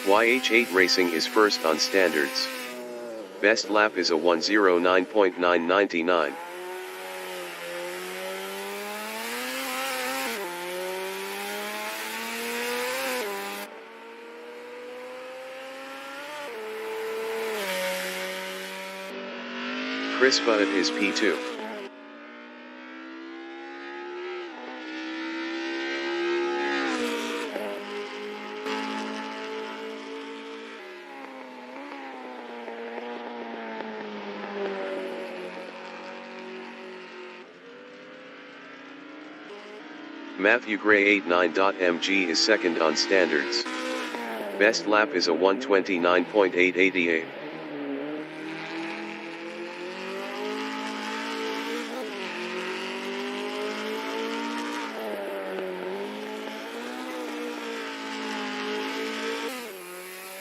YH8 Racing is first on standards. Best lap is a 109.999. Chris Butt is P2. Matthew Gray 89.mg is second on standards. Best lap is a 129.888.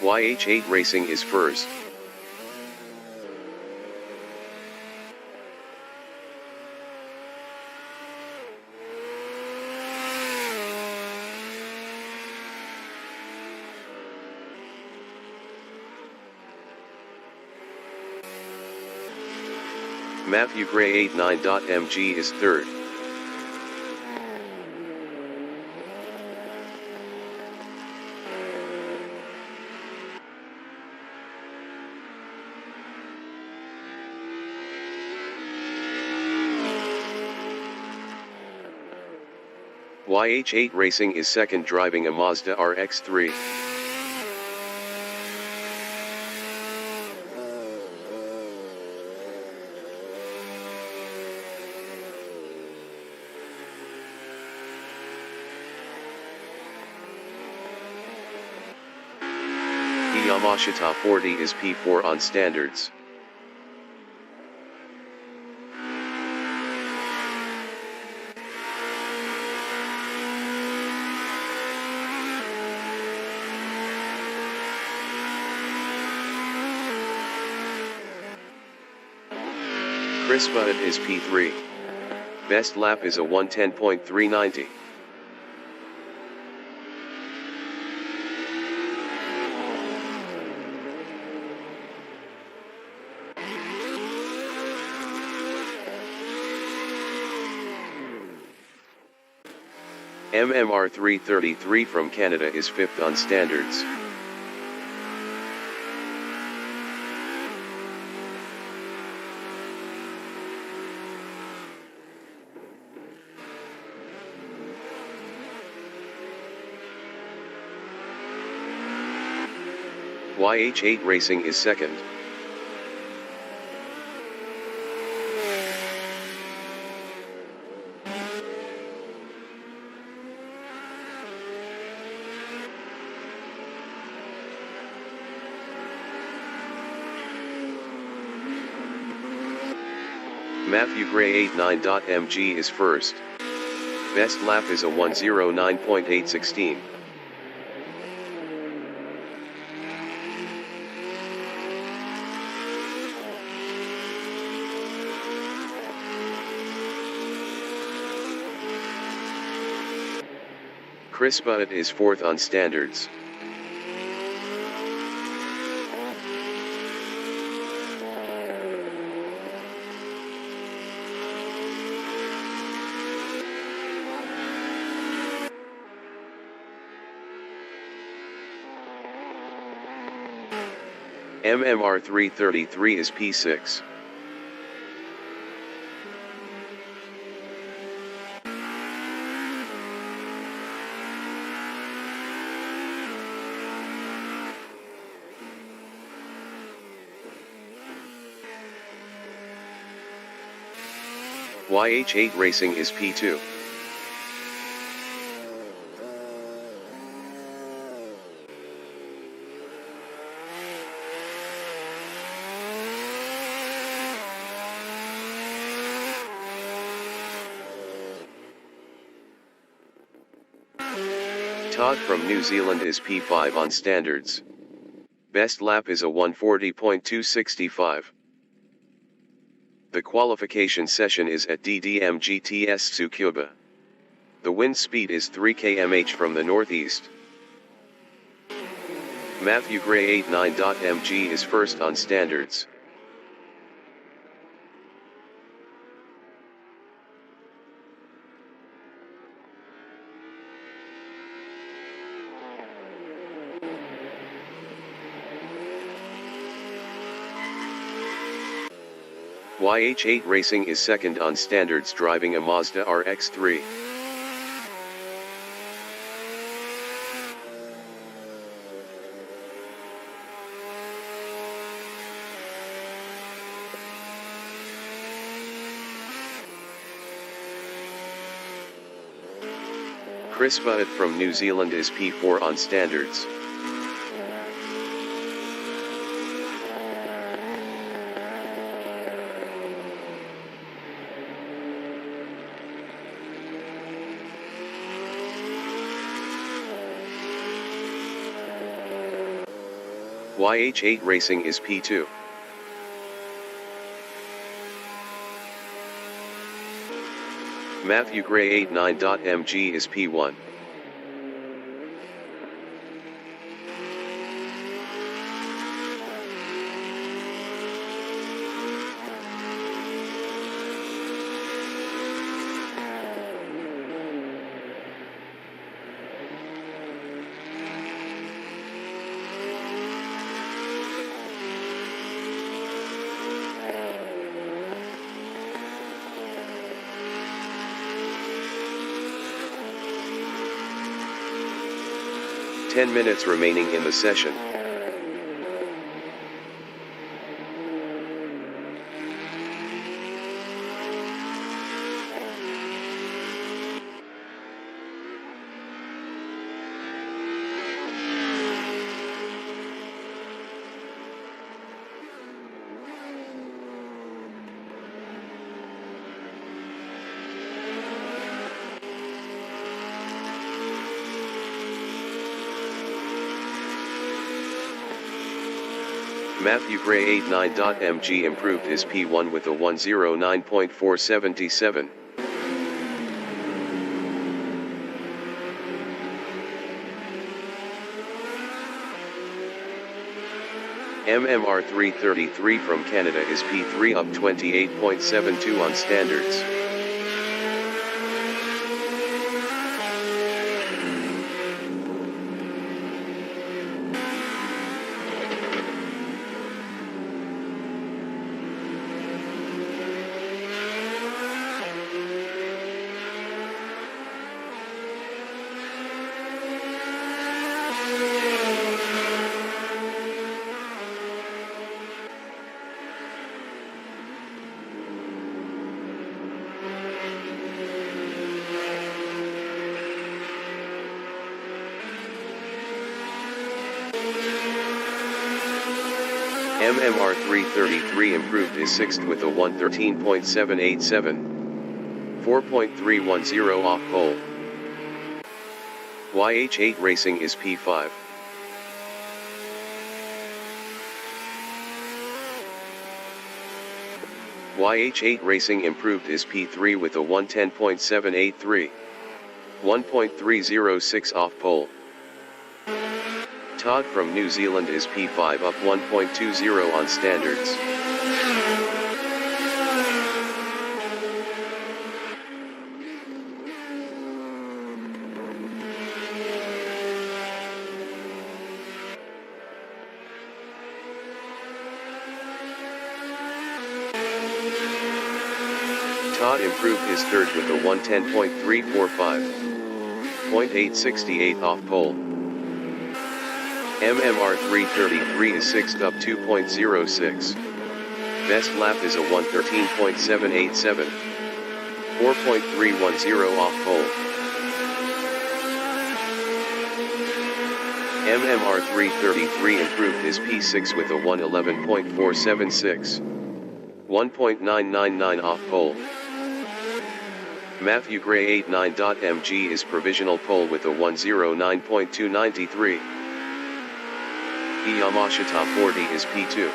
YH8 Racing is first. Matthew Gray 89.mg is third. YH8 Racing is second, driving a Mazda RX-3. Yamashita 40 is P4 on standards. Chris Butt is P3. Best lap is a 110.390. MMR 333 from Canada is fifth on standards. YH8 Racing is second. Matthew Gray 89.mg is first. Best lap is a 109.816. Chris Butt is fourth on standards. MMR 333 is P6. YH8 Racing is P2. Todd from New Zealand is P5 on standards. Best lap is a 140.265. The qualification session is at DDM GTS Tsukuba. The wind speed is 3 km/h from the northeast. Matthew Gray 89.mg is first on standards. YH8 Racing is second on standards, driving a Mazda RX-3. Chris Butt from New Zealand is P4 on standards. YH8 Racing is P2. Matthew Gray 89.mg is P1. Ten minutes remaining in the session. Matthew Gray 89.mg improved his P1 with a 109.477. MMR 333 from Canada is P3 up 28.72 on standards. MMR 333 improved his sixth with a 113.787. 4.310 off pole. YH8 Racing is P5. YH8 Racing improved his P3 with a 110.783. 1.306 off pole. Todd from New Zealand is P5 up 1.20 on standards. Todd improved his third with a 110.345. 0.868 off pole. MMR 333 is sixth up 2.06. Best lap is a 113.787. 4.310 off pole. MMR 333 improved his P6 with a 111.476. 1.999 off pole. Matthew Gray 89.mg is provisional pole with a 109.293. Yamashita 40 is P2.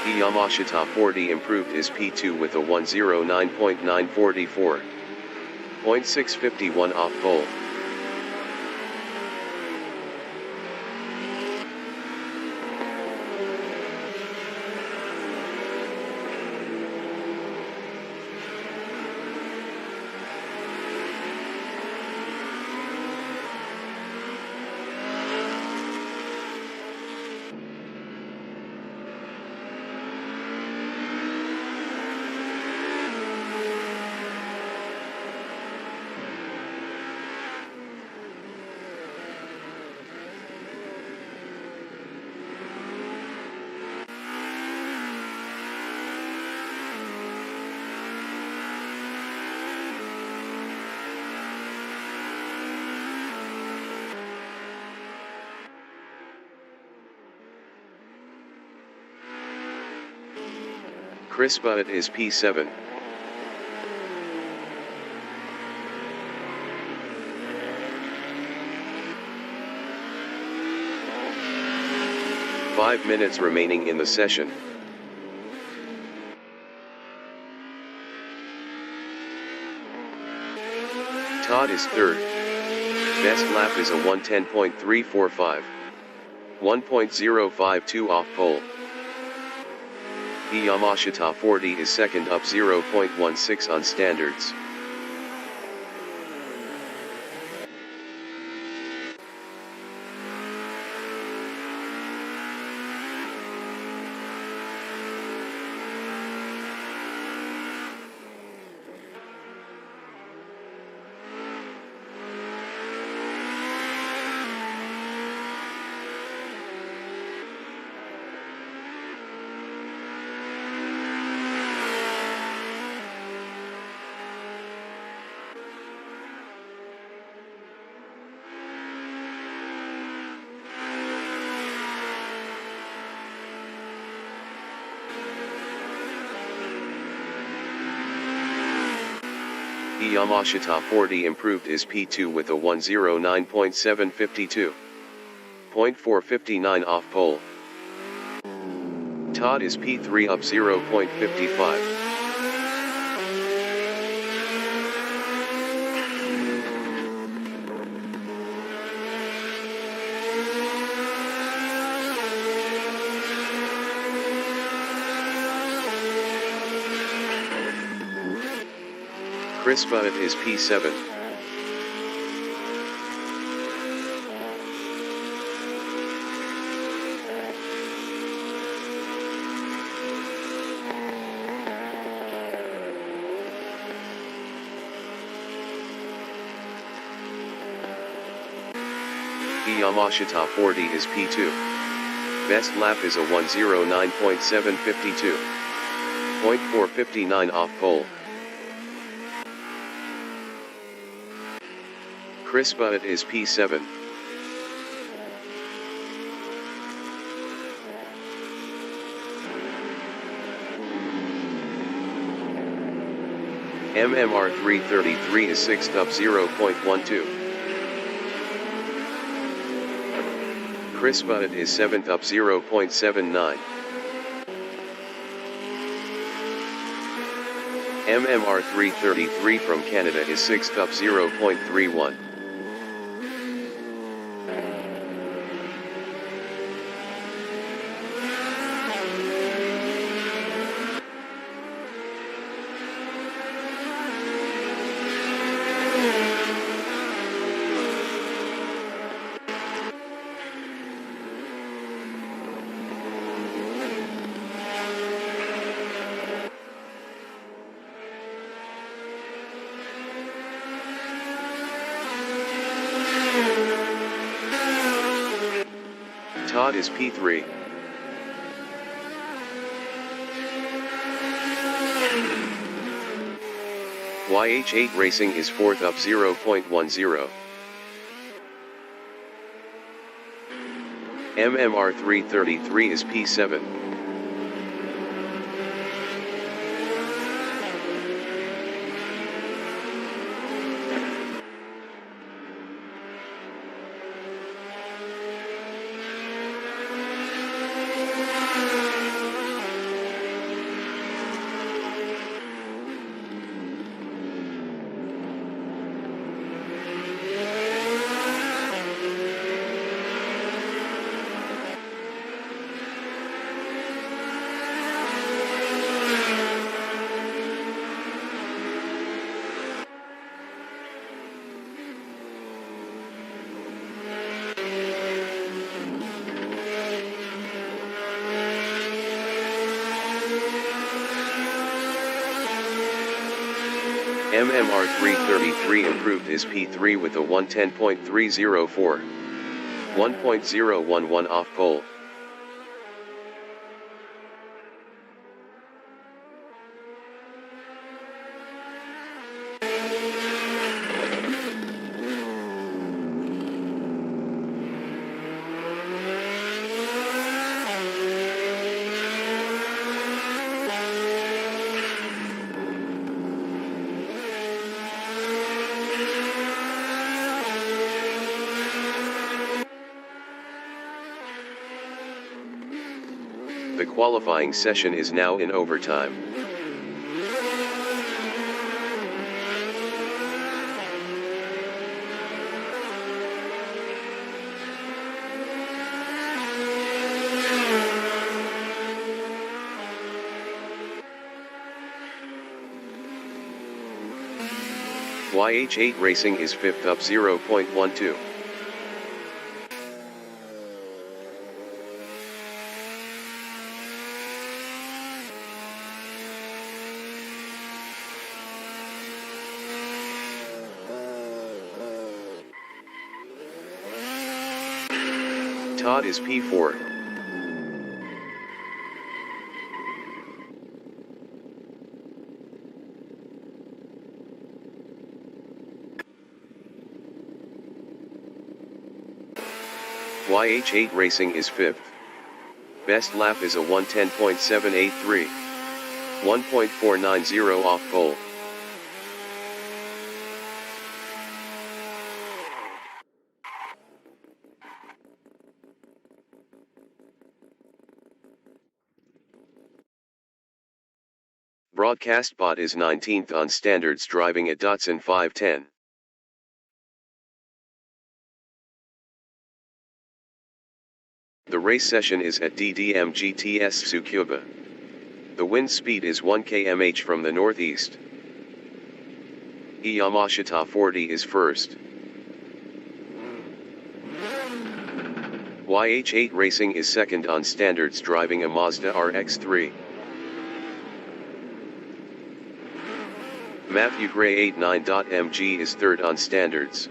The Yamashita 40 improved his P2 with a 109.944. 0.651 off pole. Chris Butt is P7. Five minutes remaining in the session. Todd is third. Best lap is a 110.345. 1.052 off pole. The Yamashita 40 is second up 0.16 on standards. The Yamashita 40 improved his P2 with a 109.752. 0.459 off pole. Todd is P3 up 0.55. Chris Butt is P7. The Yamashita 40 is P2. Best lap is a 109.752. 0.459 off pole. Chris Butt is P7. MMR 333 is 6th up 0.12. Chris Butt is 7th up 0.79. MMR 333 from Canada is 6th up 0.31. Todd is P3. YH8 Racing is 4th up 0.10. MMR 333 is P7. MMR333 improved his P3 with a 110.304. 1.011 off pole. The qualifying session is now in overtime. YH8 Racing is 5th up 0.12. Todd is P4. YH8 Racing is 5th. Best lap is a 110.783. 1.490 off pole. Broadcast bot is 19th on standards driving at Datsun 510. The race session is at DDM GTS Tsukuba. The wind speed is 1 km/h from the northeast. Yamashita 40 is first. YH8 Racing is second on standards driving a Mazda RX-3. Matthew Gray 89.mg is third on standards.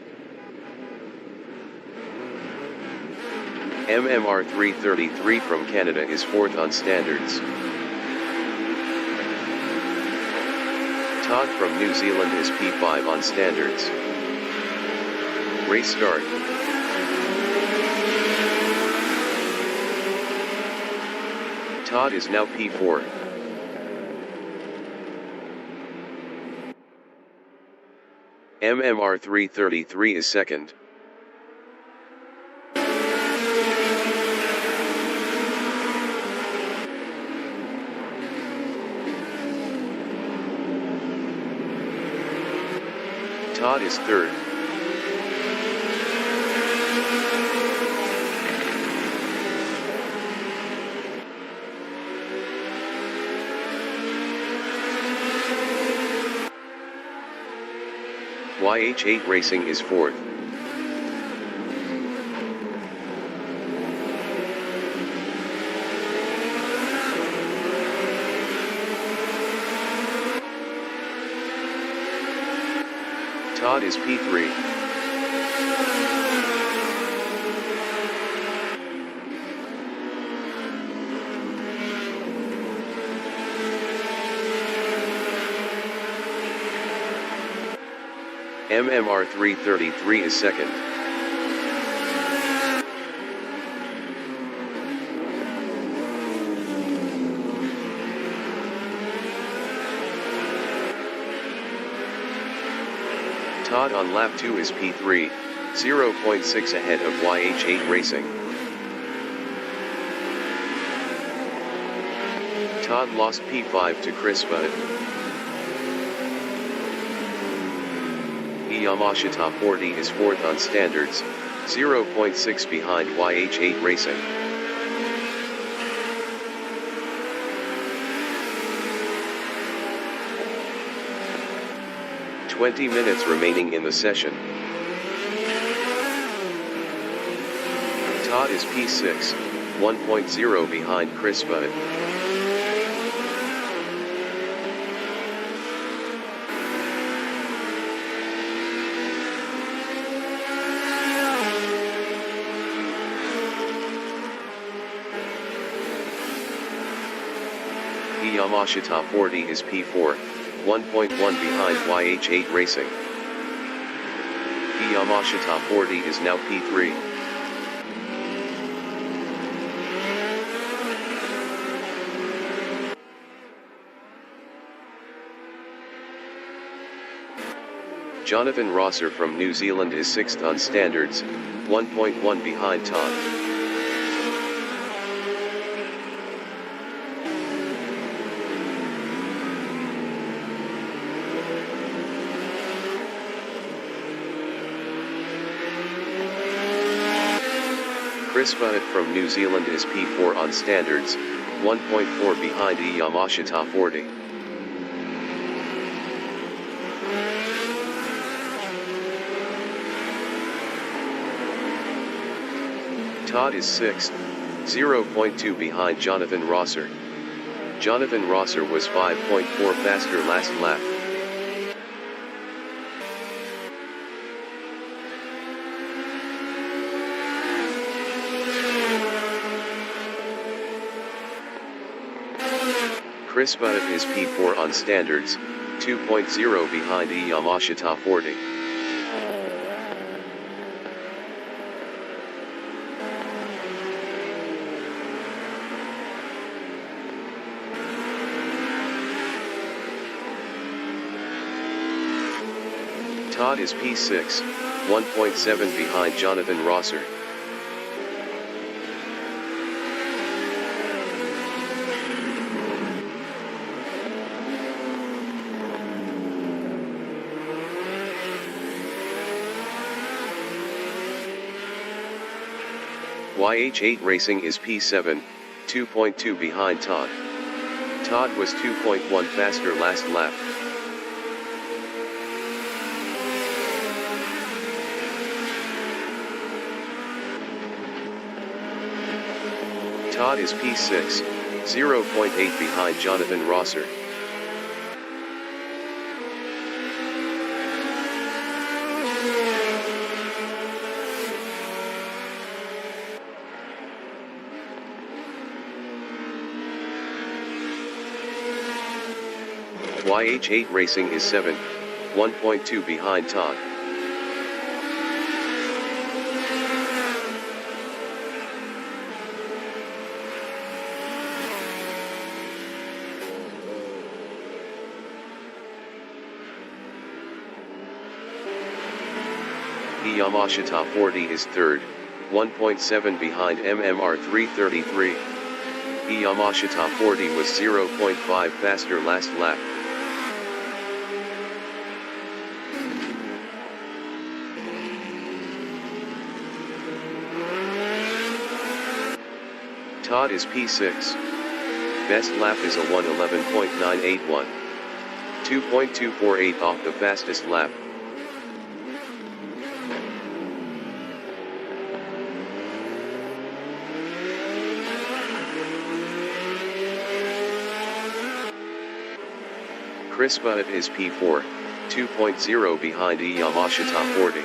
MMR333 from Canada is fourth on standards. Todd from New Zealand is P5 on standards. Race start. Todd is now P4. MMR333 is second. Todd is third. YH8 Racing is fourth. Todd is P3. MMR333 is second. Todd on lap 2 is P3, 0.6 ahead of YH8 Racing. Todd lost P5 to Chris Budd. Yamashita 40 is fourth on standards, 0.6 behind YH8 Racing. "20 minutes remaining in the session. Todd is P6, 1.0 behind Chris Budd. Yamashita 40 is P4, 1.1 behind YH8 Racing. Yamashita 40 is now P3. Jonathan Rosser from New Zealand is 6th on standards, 1.1 behind Todd. Chris Bunnett from New Zealand is P4 on standards, 1.4 behind Yamashita 40. Todd is 6th, 0.2 behind Jonathan Rosser. Jonathan Rosser was 5.4 faster last lap. Chris Bunnett is P4 on standards, 2.0 behind Yamashita 40. Todd is P6, 1.7 behind Jonathan Rosser. YH8 Racing is P7, 2.2 behind Todd. Todd was 2.1 faster last lap. Todd is P6, 0.8 behind Jonathan Rosser. YH8 Racing is 7th, 1.2 behind Todd. Yamashita 40 is 3rd, 1.7 behind MMR 333. Yamashita 40 was 0.5 faster last lap. Todd is P6. Best lap is a 1:11.981. 2.248 off the fastest lap. Chris Bunnett is P4, 2.0 behind Yamashita 40.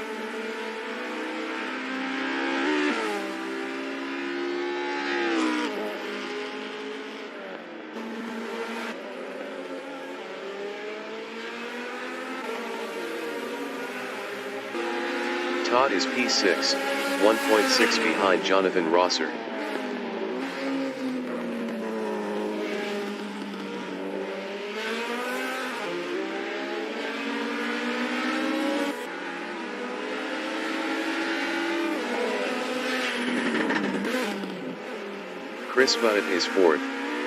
Todd is P6, 1.6 behind Jonathan Rosser. Chris Bunnett is 4th,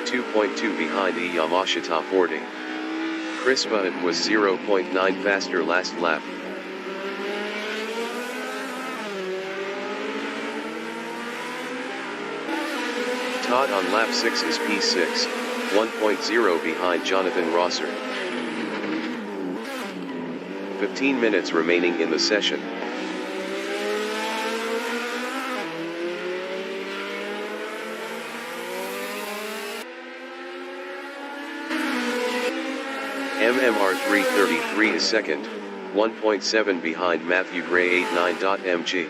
2.2 behind Yamashita 40. Chris Bunnett was 0.9 faster last lap. Todd on lap 6 is P6, 1.0 behind Jonathan Rosser. 15 minutes remaining in the session. MMR 333 is 2nd, 1.7 behind Matthew Gray 89.mg.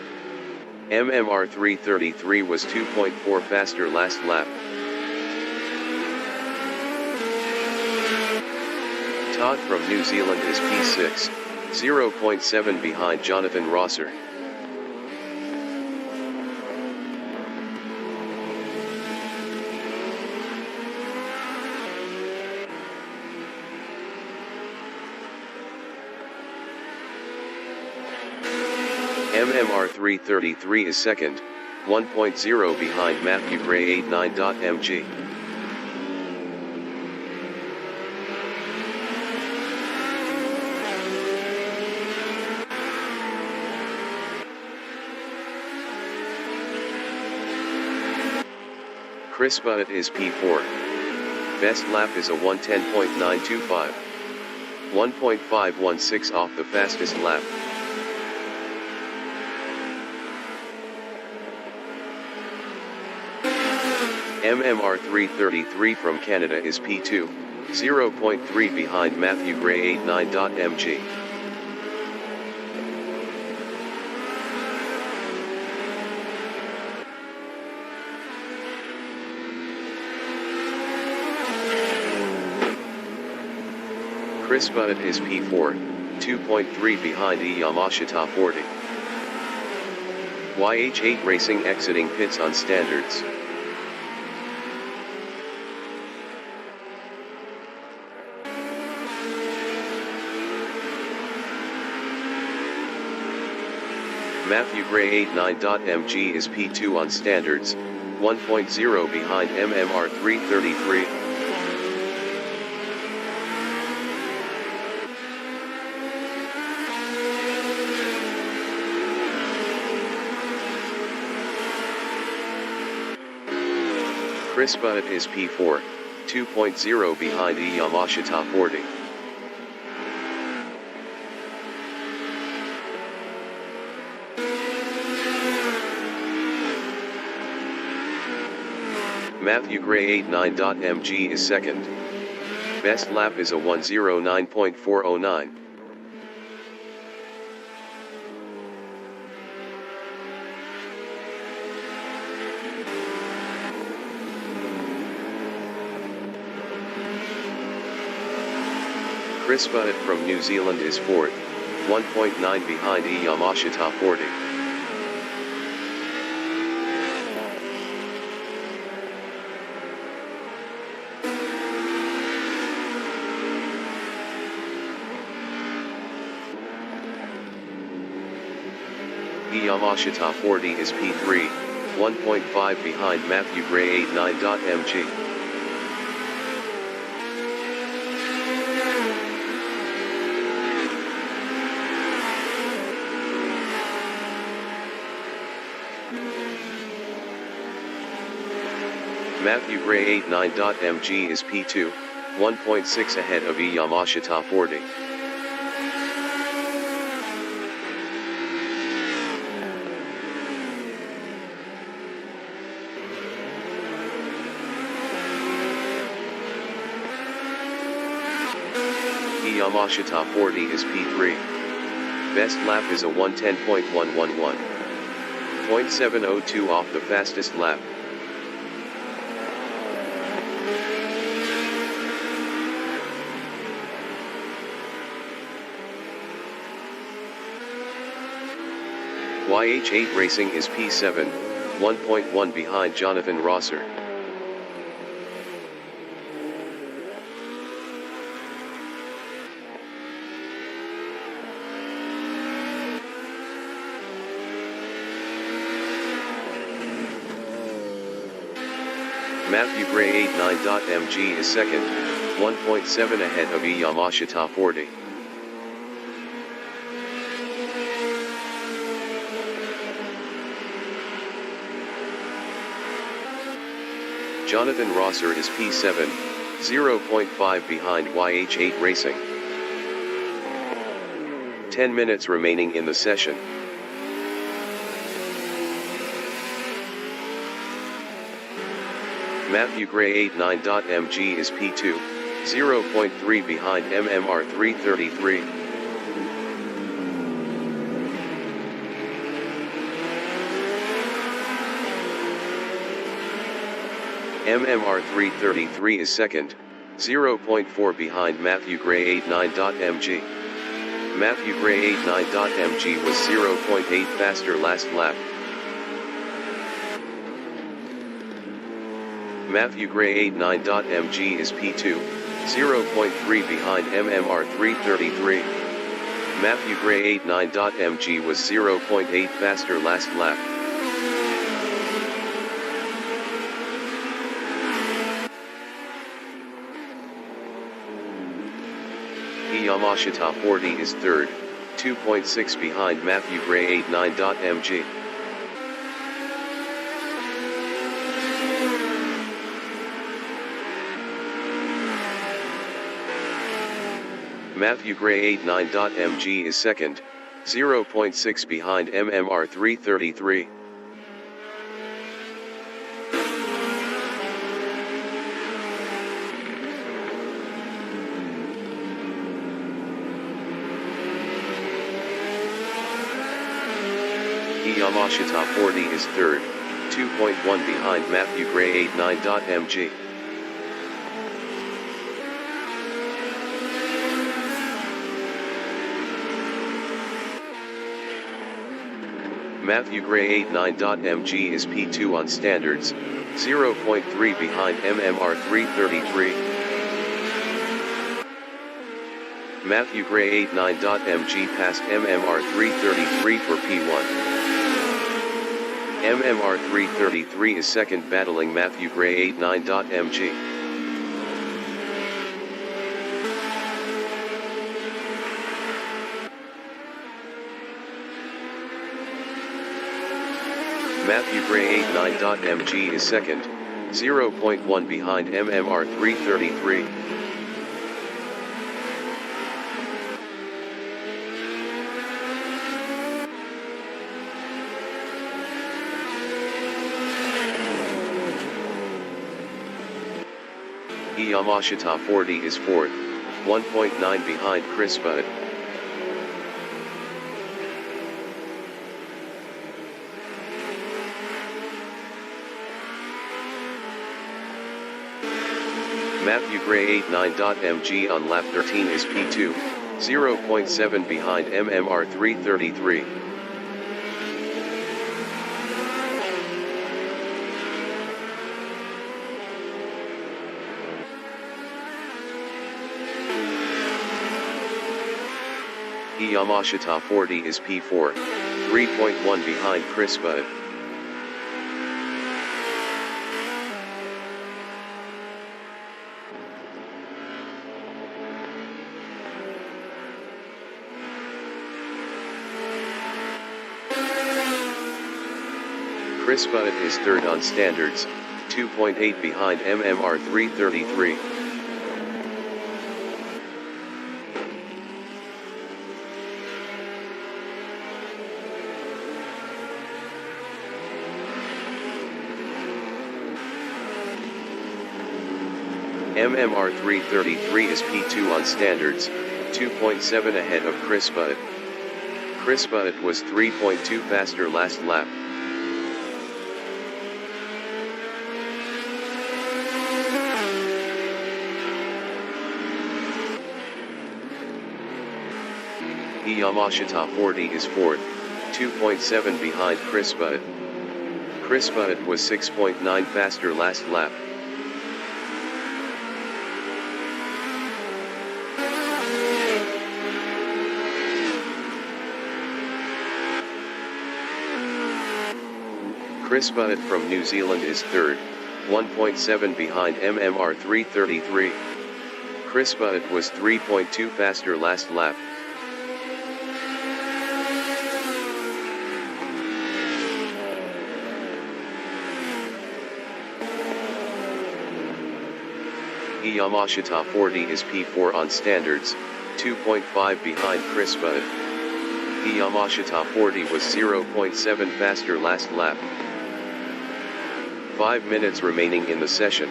MMR 333 was 2.4 faster last lap. Todd from New Zealand is P6, 0.7 behind Jonathan Rosser. MMR 333 is second, 1.0 behind Matthew Gray 89.mg. Chris Bunnett is P4. Best lap is a 110.925. 1.516 off the fastest lap. MMR 333 from Canada is P2, 0.3 behind Matthew Gray 89.mg. Chris Bunnett is P4, 2.3 behind Yamashita 40. YH8 Racing exiting pits on standards. Matthew Gray 89.mg is P2 on standards, 1.0 behind MMR 333. Chris Bunnett is P4, 2.0 behind Yamashita 40. Matthew Gray 89.mg is second. Best lap is a 109.409. Chris Bunnett from New Zealand is fourth, 1.9 behind Yamashita 40. Yamashita 40 is P3, 1.5 behind Matthew Gray 89.mg. Matthew Gray 89.mg is P2, 1.6 ahead of Yamashita 40. Yamashita 40 is P3. Best lap is a 110.111. 0.702 off the fastest lap. YH8 Racing is P7, 1.1 behind Jonathan Rosser. Matthew Gray 89.mg is second, 1.7 ahead of Yamashita 40. Jonathan Rosser is P7, 0.5 behind YH8 Racing. 10 minutes remaining in the session. Matthew Gray 89.mg is P2, 0.3 behind MMR 333. MMR 333 is second, 0.4 behind Matthew Gray 89.mg. Matthew Gray 89.mg was 0.8 faster last lap. Matthew Gray 89.mg is P2, 0.3 behind MMR 333. Matthew Gray 89.mg was 0.8 faster last lap. Yamashita 40 is third, 2.6 behind Matthew Gray 89.mg. Matthew Gray 89.mg is second, 0.6 behind MMR 333. Yamashita 40 is third, 2.1 behind Matthew Gray 89.mg. Matthew Gray 89.mg is P2 on standards, 0.3 behind MMR 333. Matthew Gray 89.mg passed MMR 333 for P1. MMR 333 is second, battling Matthew Gray 89.mg. Matthew Gray 89.mg is second, 0.1 behind MMR 333. Yamashita 40 is fourth, 1.9 behind Chris Budd. Matthew Gray 89.mg on lap 13 is P2, 0.7 behind MMR 333. Yamashita 40 is P4, 3.1 behind Chris Budd. Chris Budd is third on standards, 2.8 behind MMR 333. MMR 333 is P2 on standards, 2.7 ahead of Chris Budd. Chris Budd was 3.2 faster last lap. Yamashita 40 is fourth, 2.7 behind Chris Budd. Chris Budd was 6.9 faster last lap. Chris Budd from New Zealand is third, 1.7 behind MMR 333. Chris Budd was 3.2 faster last lap. Yamashita 40 is P4 on standards, 2.5 behind Chris Budd. Yamashita 40 was 0.7 faster last lap. 5 minutes remaining in the session.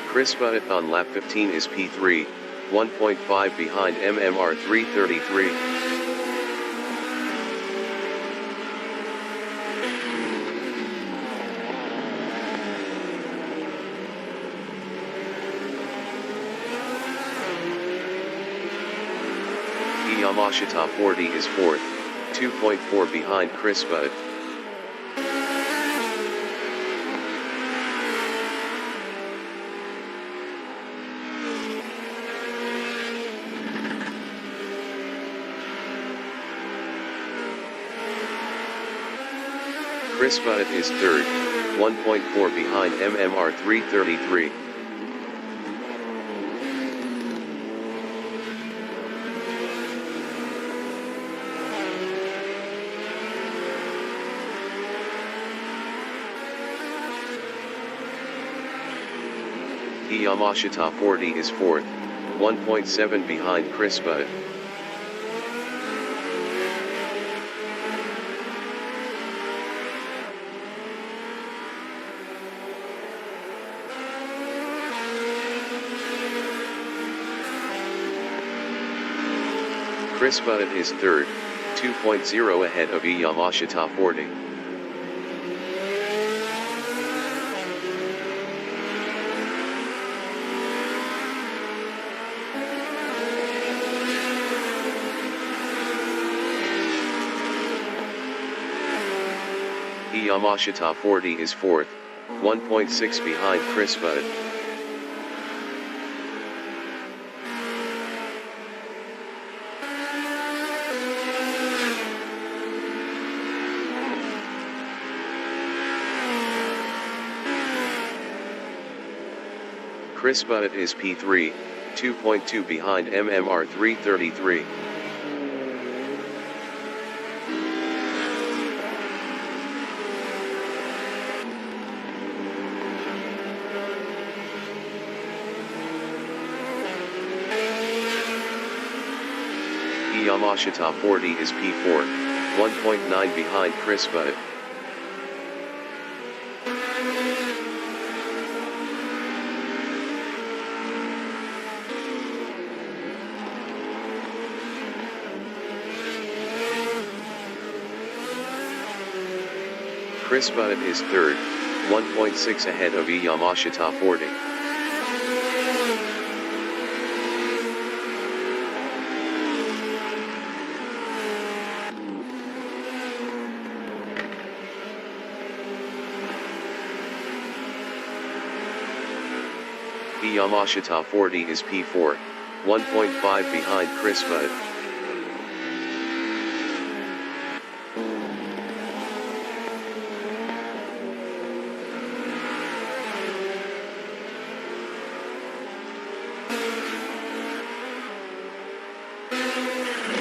Chris Budd on lap 15 is P3, 1.5 behind MMR 333. Yamashita 40 is 4th, 2.4 behind Chris Budd. Chris Budd is 3rd, 1.4 behind MMR 333. Yamashita 40 is 4th, 1.7 behind Chris Budd. Chris Budd is 3rd, 2.0 ahead of Yamashita 40. Yamashita 40 is 4th, 1.6 behind Chris Budd. Chris Budd is P3, 2.2 behind MMR 333. Yamashita 40 is P4, 1.9 behind Chris Budd. Chris Budd is 3rd, 1.6 ahead of Yamashita 40. Yamashita 40 is P4, 1.5 behind Chris Budd.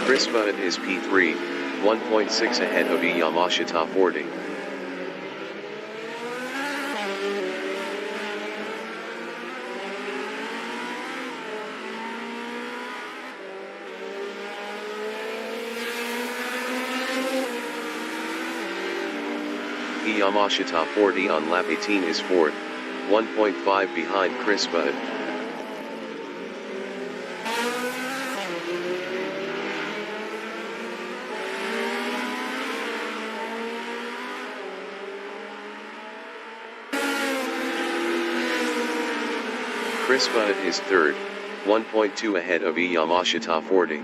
Chris Budd is P3, 1.6 ahead of Yamashita 40. Yamashita 40 on lap 18 is 4th, 1.5 behind Chris Budd. Chris Budd is 3rd, 1.2 ahead of Yamashita 40.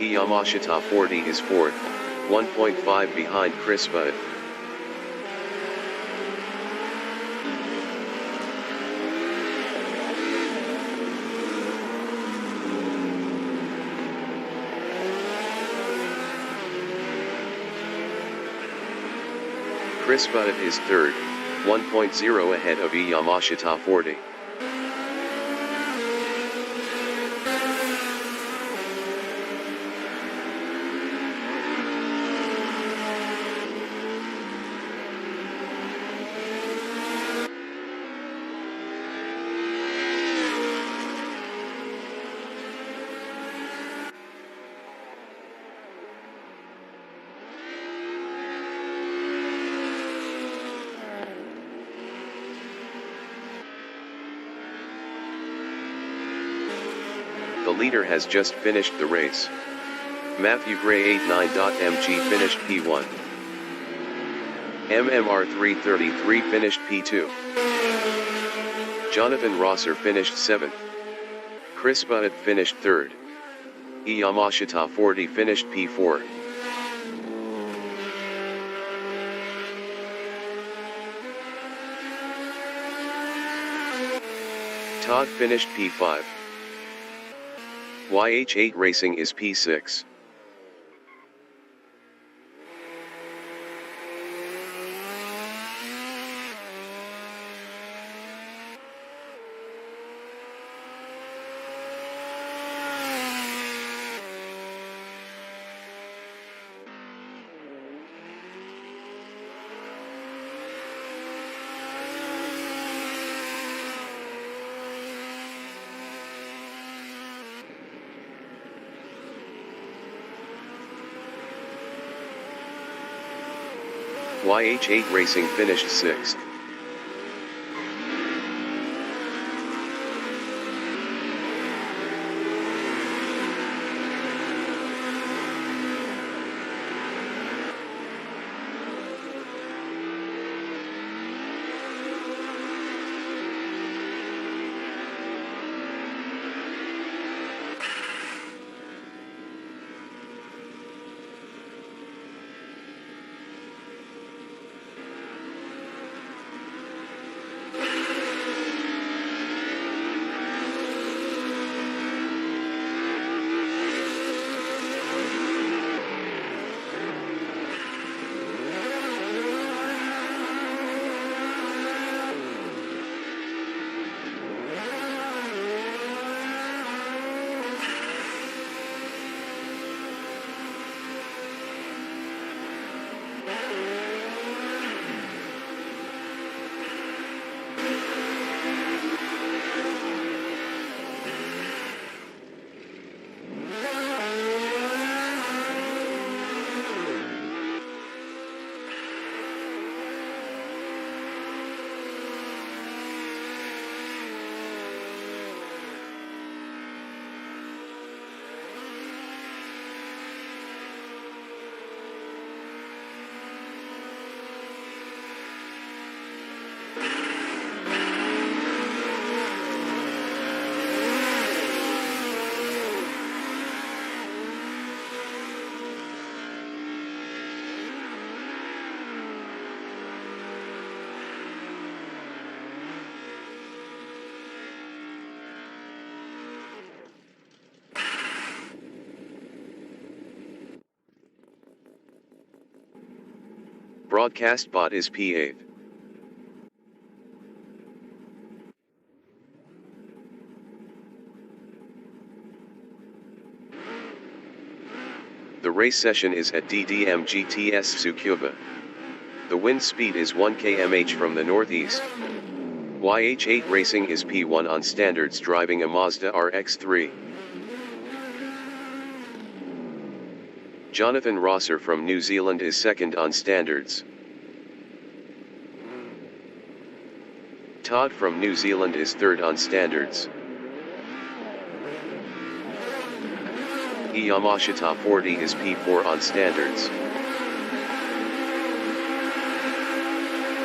Yamashita 40 is 4th, 1.5 behind Chris Budd. Chris Budd is 3rd, 1.0 ahead of Yamashita 40. The leader has just finished the race. Matthew Gray 89.mg finished P1. MMR 333 finished P2. Jonathan Rosser finished 7th. Chris Budd finished 3rd. Yamashita 40 finished P4. Todd finished P5. YH8 Racing is P6. YH8 Racing finished 6th. Broadcast bot is P8. The race session is at DDM GTS Tsukuba. The wind speed is 1 km/h from the northeast. YH8 Racing is P1 on standards driving a Mazda RX-3. Jonathan Rosser from New Zealand is second on standards. Todd from New Zealand is third on standards. Yamashita 40 is P4 on standards.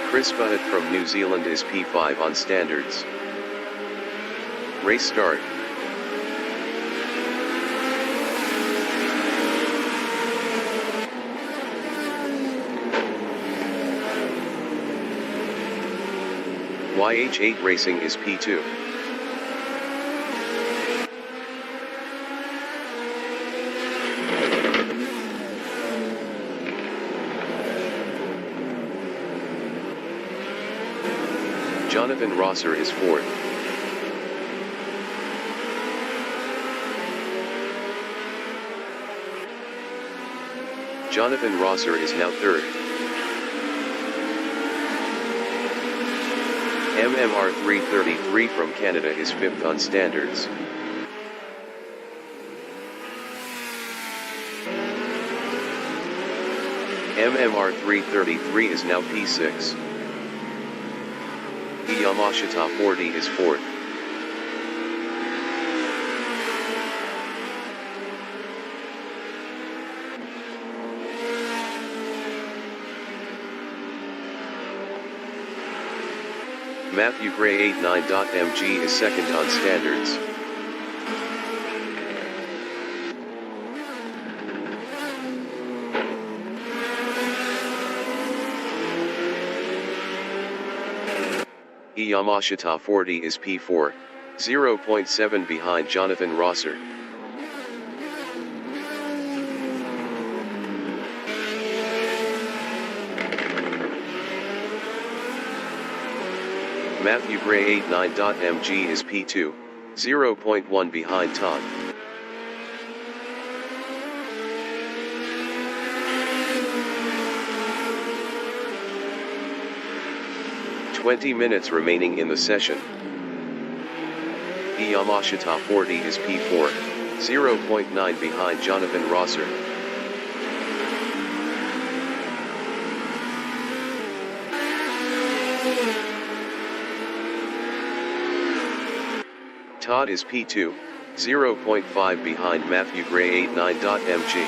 Chris Budd from New Zealand is P5 on standards. Race start. YH8 Racing is P2. Jonathan Rosser is fourth. Jonathan Rosser is now third. MMR 333 from Canada is fifth on standards. MMR 333 is now P6. Yamashita 40 is fourth. Matthew Gray 89.mg is second on standards. Yamashita 40 is P4, 0.7 behind Jonathan Rosser. Matthew Gray 89.mg is P2, 0.1 behind Todd. "20 minutes remaining in the session. Yamashita 40 is P4, 0.9 behind Jonathan Rosser. Todd is P2, 0.5 behind Matthew Gray 89.mg.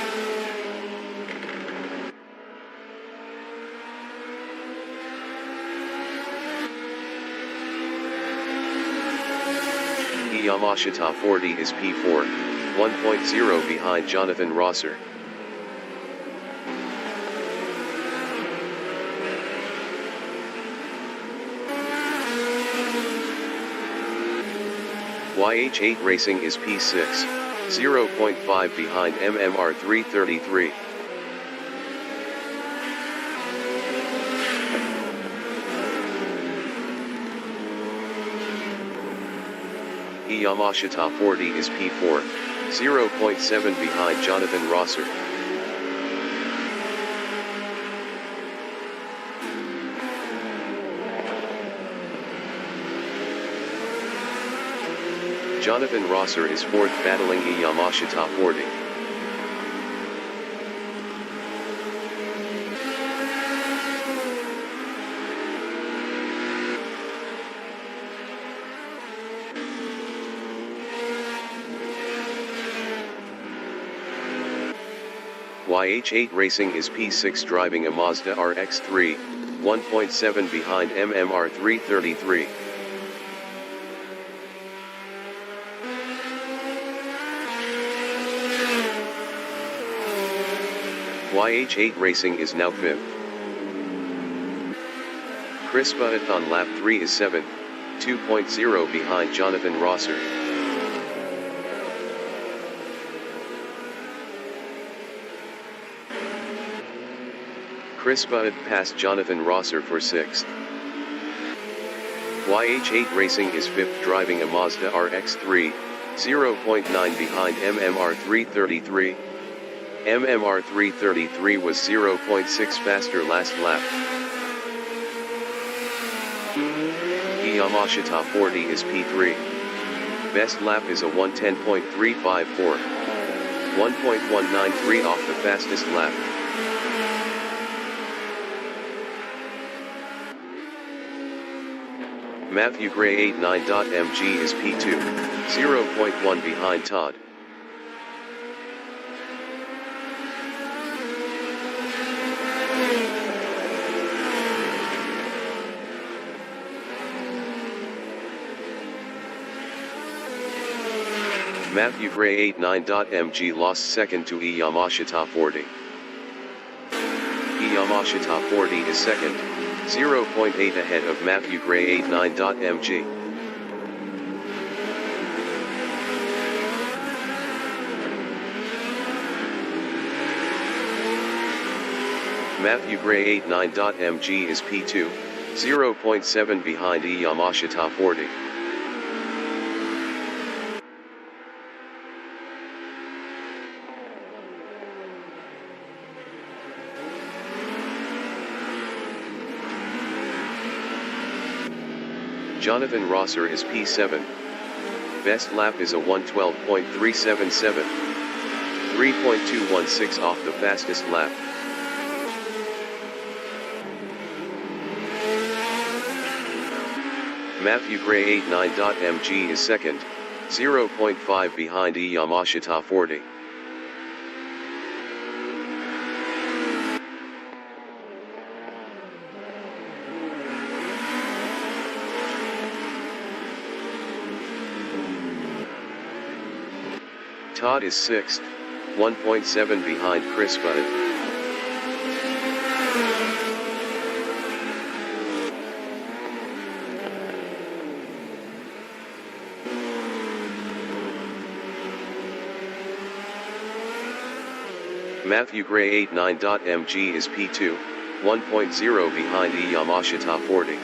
Yamashita 40 is P4, 1.0 behind Jonathan Rosser. YH8 Racing is P6, 0.5 behind MMR 333. Yamashita 40 is P4, 0.7 behind Jonathan Rosser. Jonathan Rosser is fourth battling Yamashita 40. YH8 Racing is P6 driving a Mazda RX-3, 1.7 behind MMR 333. YH8 Racing is now 5th. Chris Butt on lap 3 is 7th, 2.0 behind Jonathan Rosser. Chris Butt passed Jonathan Rosser for 6th. YH8 Racing is 5th driving a Mazda RX-3, 0.9 behind MMR 333. MMR 333 was 0.6 faster last lap. Yamashita 40 is P3. Best lap is a 1:10.354. 1.193 off the fastest lap. Matthew Gray 89.mg is P2, 0.1 behind Todd. Matthew Gray 89.mg lost second to Yamashita 40. Yamashita 40 is second, 0.8 ahead of Matthew Gray 89.mg. Matthew Gray 89.mg is P2, 0.7 behind Yamashita 40. Jonathan Rosser is P7. Best lap is a 1:12.377. 3.216 off the fastest lap. Matthew Gray 89.mg is second, 0.5 behind Yamashita 40. Todd is 6th, 1.7 behind Chris Budd. Matthew Gray 89.mg is P2, 1.0 behind Yamashita 40.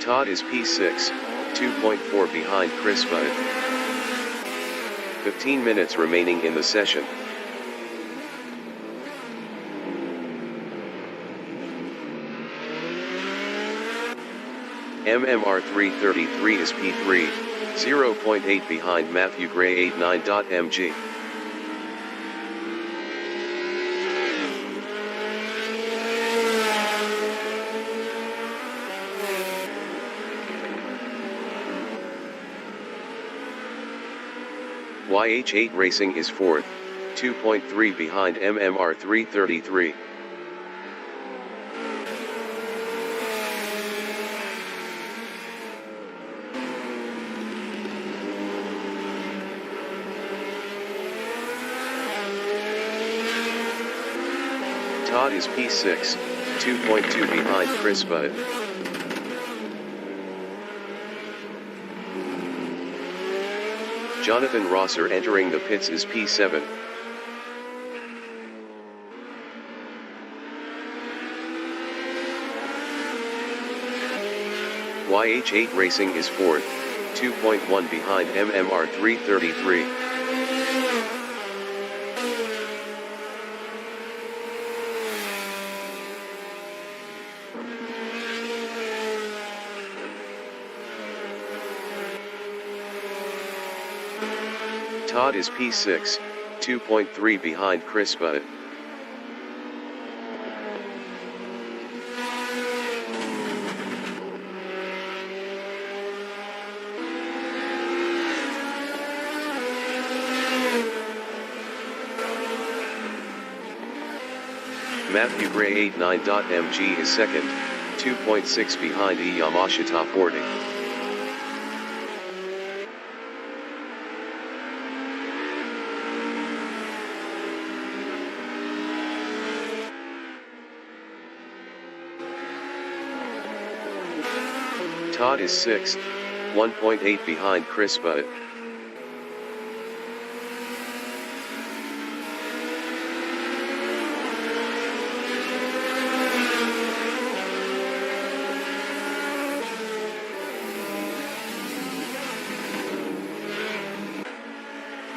Todd is P6, 2.4 behind Chris Budd. 15 minutes remaining in the session. MMR 333 is P3, 0.8 behind Matthew Gray 89.mg. YH8 Racing is 4th, 2.3 behind MMR 333. Todd is P6, 2.2 behind Chris Budd. Jonathan Rosser entering the pits is P7. YH8 Racing is 4th, 2.1 behind MMR 333. Todd is P6, 2.3 behind Chris Budd. Matthew Gray 89.mg is 2nd, 2.6 behind Yamashita 40. Todd is 6th, 1.8 behind Chris Budd.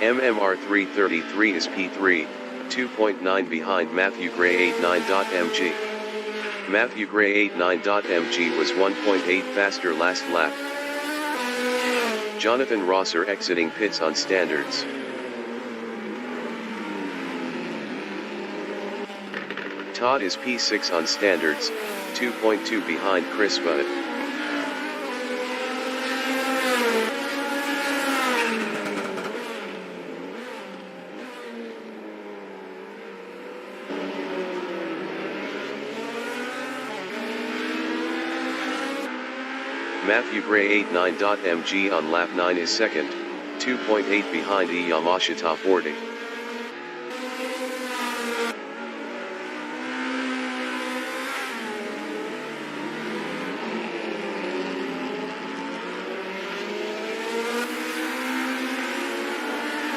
MMR 333 is P3, 2.9 behind Matthew Gray 89.mg. Matthew Gray 89.mg was 1.8 faster last lap. Jonathan Rosser exiting pits on standards. Todd is P6 on standards, 2.2 behind Chris Budd. Matthew Gray 89.mg on lap 9 is 2nd, 2.8 behind Yamashita 40.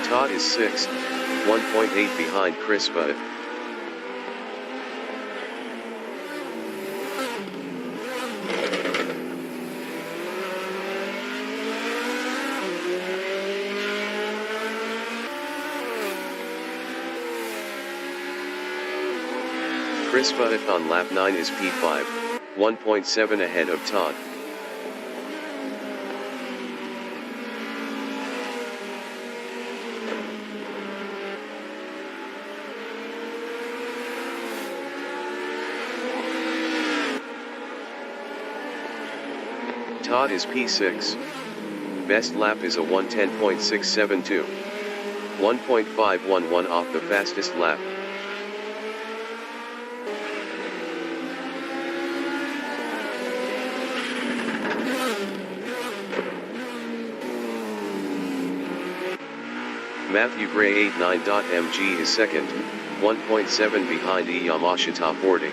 Todd is 6th, 1.8 behind Chris Budd. Chris Budd on lap 9 is P5, 1.7 ahead of Todd. Todd is P6. Best lap is a 1:10.672. 1.511 off the fastest lap. Matthew Gray 89.mg is second, 1.7 behind Yamashita 40.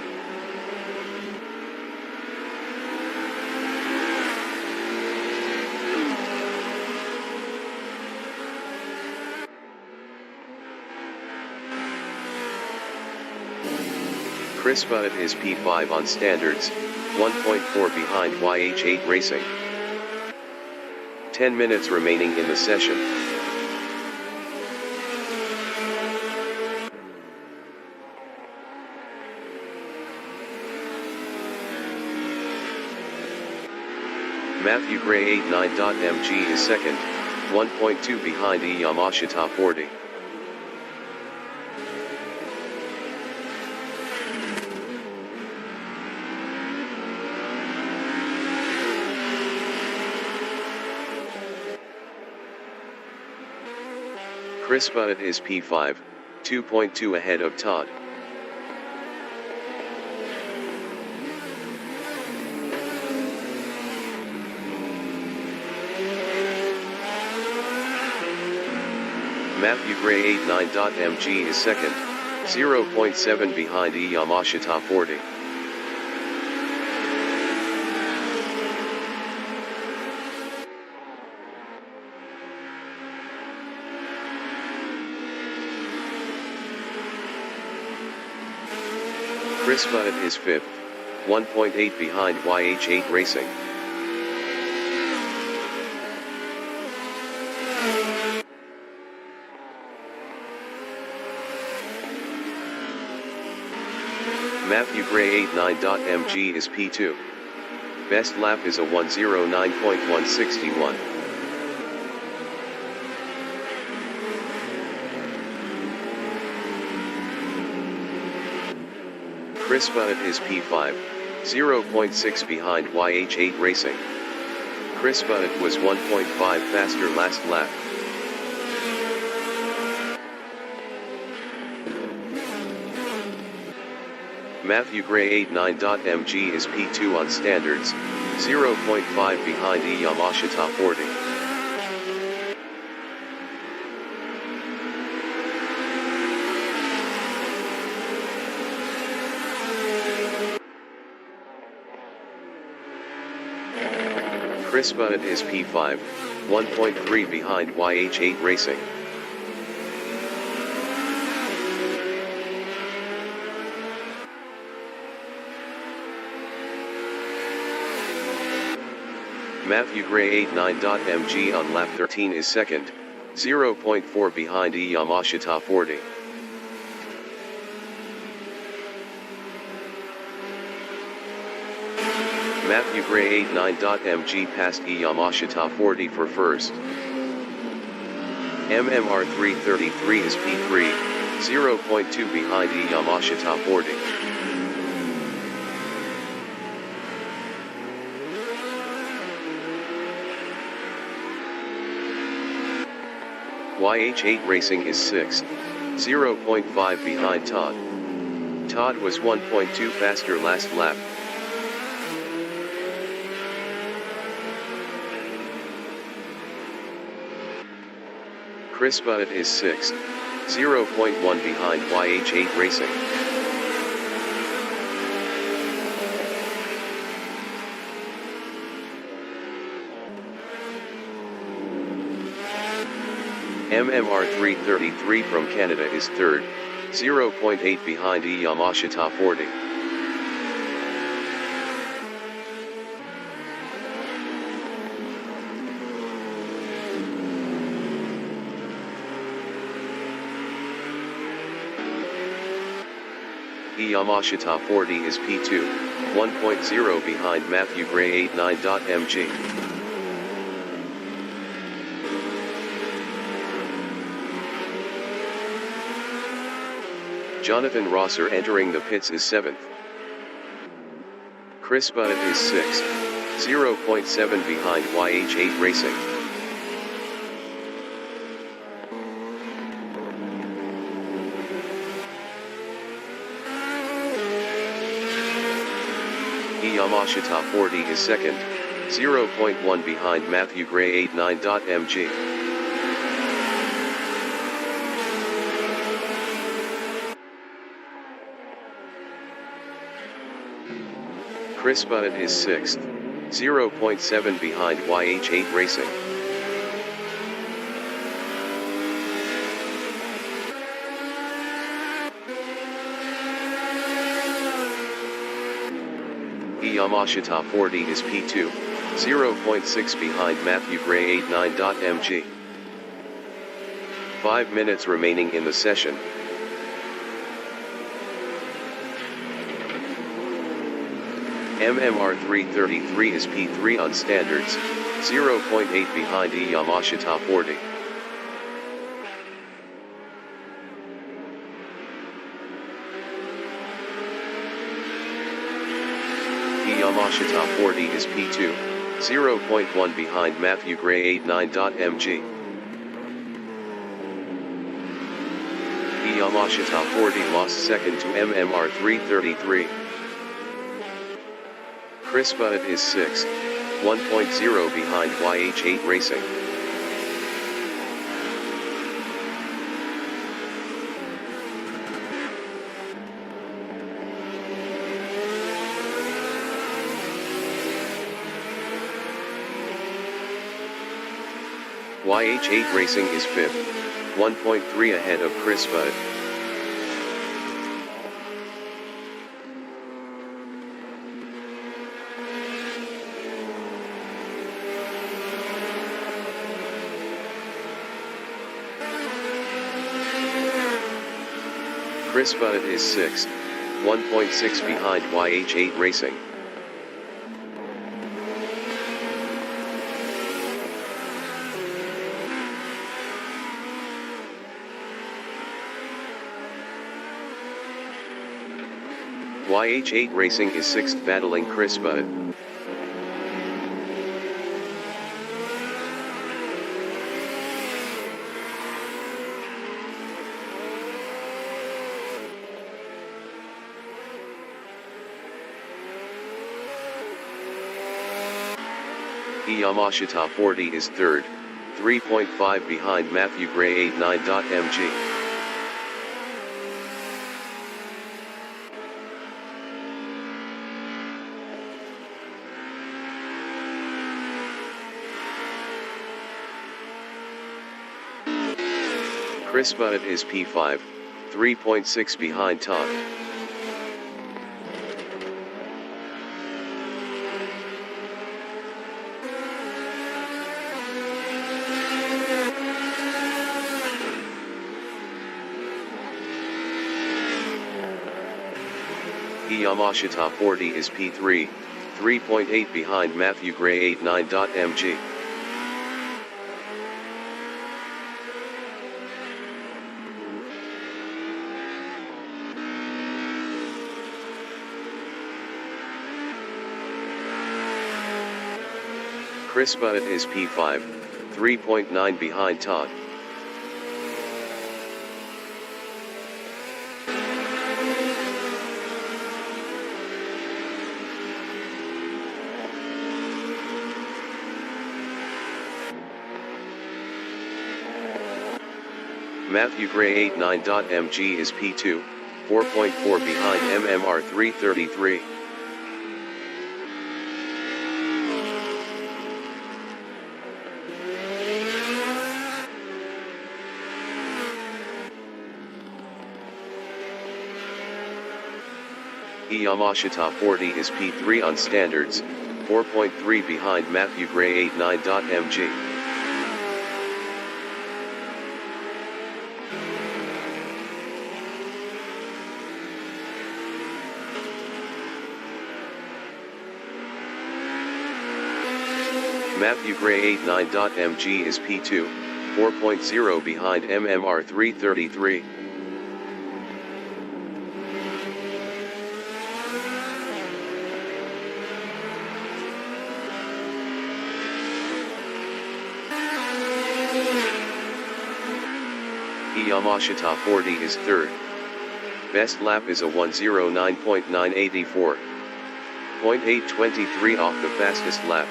Chris Butt is P5 on standards, 1.4 behind YH8 Racing. 10 minutes remaining in the session. Matthew Gray 89.mg is second, 1.2 behind Yamashita 40. Chris Butt is P5, 2.2 ahead of Todd. Matthew Gray 89.mg is second, 0.7 behind Yamashita 40. Chris Butt is fifth, 1.8 behind YH8 Racing. Matthew Gray 89.mg is P2. Best lap is a 109.161. Chris Butt is P5, 0.6 behind YH8 Racing. Chris Butt was 1.5 faster last lap. Matthew Gray 89.mg is P2 on standards, 0.5 behind Yamashita 40. Chris Butt is P5, 1.3 behind YH8 Racing. Matthew Gray 89.mg on lap 13 is second, 0.4 behind Yamashita 40. Matthew Gray 89.mg passed Yamashita 40 for first. MMR 333 is P3, 0.2 behind Yamashita 40. YH8 Racing is 6th, 0.5 behind Todd. Todd was 1.2 faster last lap. Chris Butt is 6th, 0.1 behind YH8 Racing. MMR 333 from Canada is 3rd, 0.8 behind Yamashita 40. Yamashita 40 is P2, 1.0 behind Matthew Gray 89.mg. Jonathan Rosser entering the pits is 7th. Chris Butt is 6th, 0.7 behind YH8 Racing. Yamashita 40 is second, 0.1 behind Matthew Gray 89.mg. Chris Budd is 6th, 0.7 behind YH8 Racing. Yamashita 40 is P2, 0.6 behind Matthew Gray 89.mg. 5 minutes remaining in the session. MMR 333 is P3 on standards, 0.8 behind Yamashita 40. Yamashita 40 is P2, 0.1 behind Matthew Gray 89.mg. Yamashita 40 lost second to MMR 333. Chris Budd is 6th, 1.0 behind YH8 Racing. YH8 Racing is 5th, 1.3 ahead of Chris Budd. Chris Budd is 6th, 1.6 behind YH8 Racing. YH8 Racing is 6th battling Chris Budd. Yamashita 40 is 3rd, 3.5 behind Matthew Gray 89.mg. Chris Budd is P5, 3.6 behind Todd. Yamashita 40 is P3, 3.8 behind Matthew Gray 89.mg. Chris Budd is P5, 3.9 behind Todd. Matthew Gray 89.mg is P2, 4.4 behind MMR 333. Yamashita 40 is P3 on standards, 4.3 behind Matthew Gray 89.mg. Matthew Gray 89.mg is P2, 4.0 behind MMR 333. Yamashita 40 is 3rd. Best lap is a 1:09.984. .823 off the fastest lap.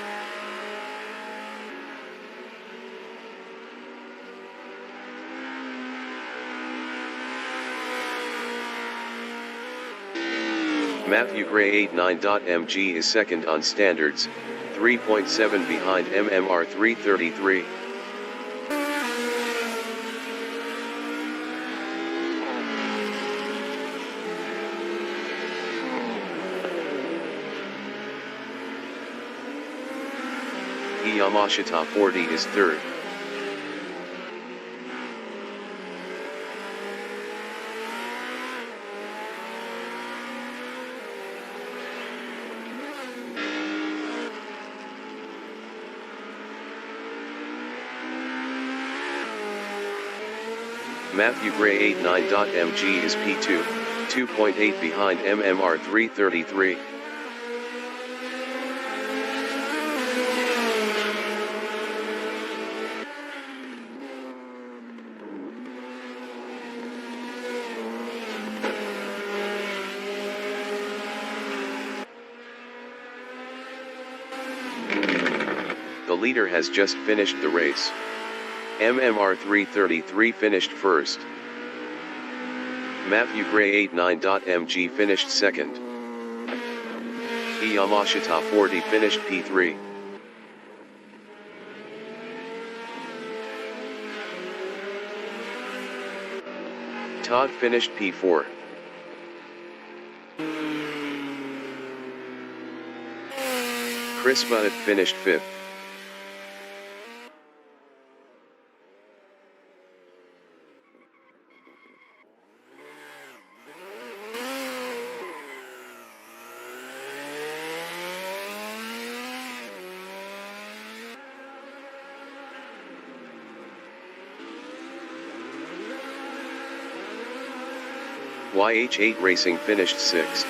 Matthew Gray 89.mg is second on standards, 3.7 behind MMR 333. Yamashita 40 is third. Matthew Gray 89.mg is P2, 2.8 behind MMR 333. The leader has just finished the race. MMR 333 finished first. Matthew Gray 89.mg finished second. Yamashita 40 finished P3. Todd finished P4. Chris Budd finished 5th. YH8 Racing finished 6th.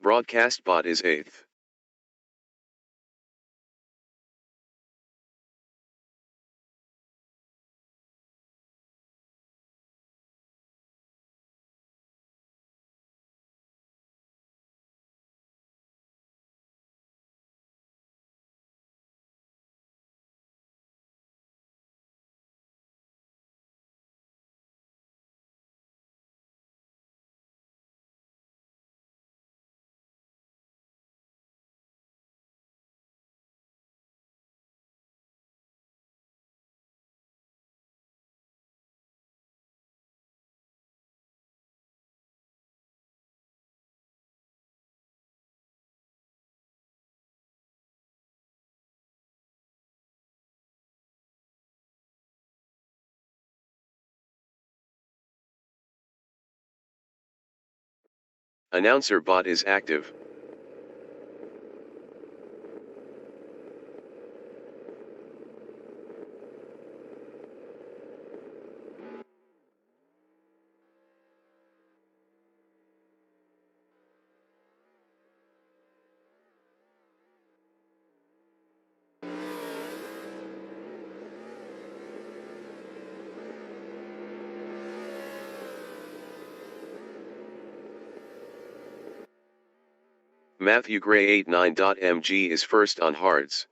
Broadcast bot is 8th. Announcer bot is active. Matthew Gray 89.mg is first on hards.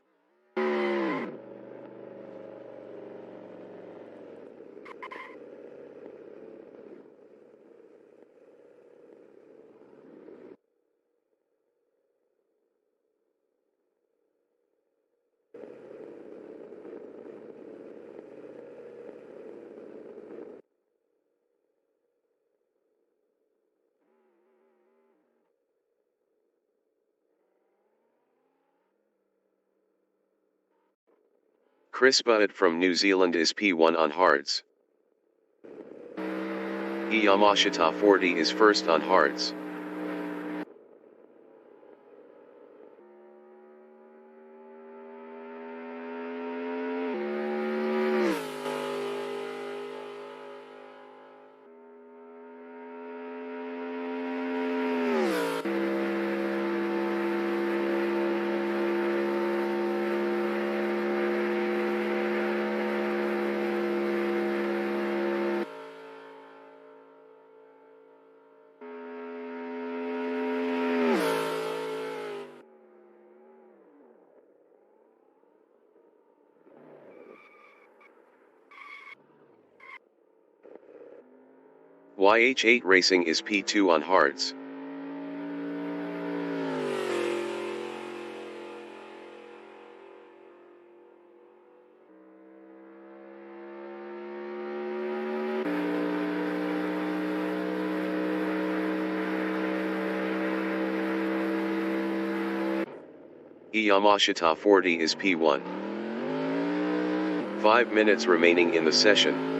Chris Butt from New Zealand is P1 on hards. Yamashita 40 is first on hards. YH8 Racing is P2 on hards. Yamashita 40 is P1. 5 minutes remaining in the session.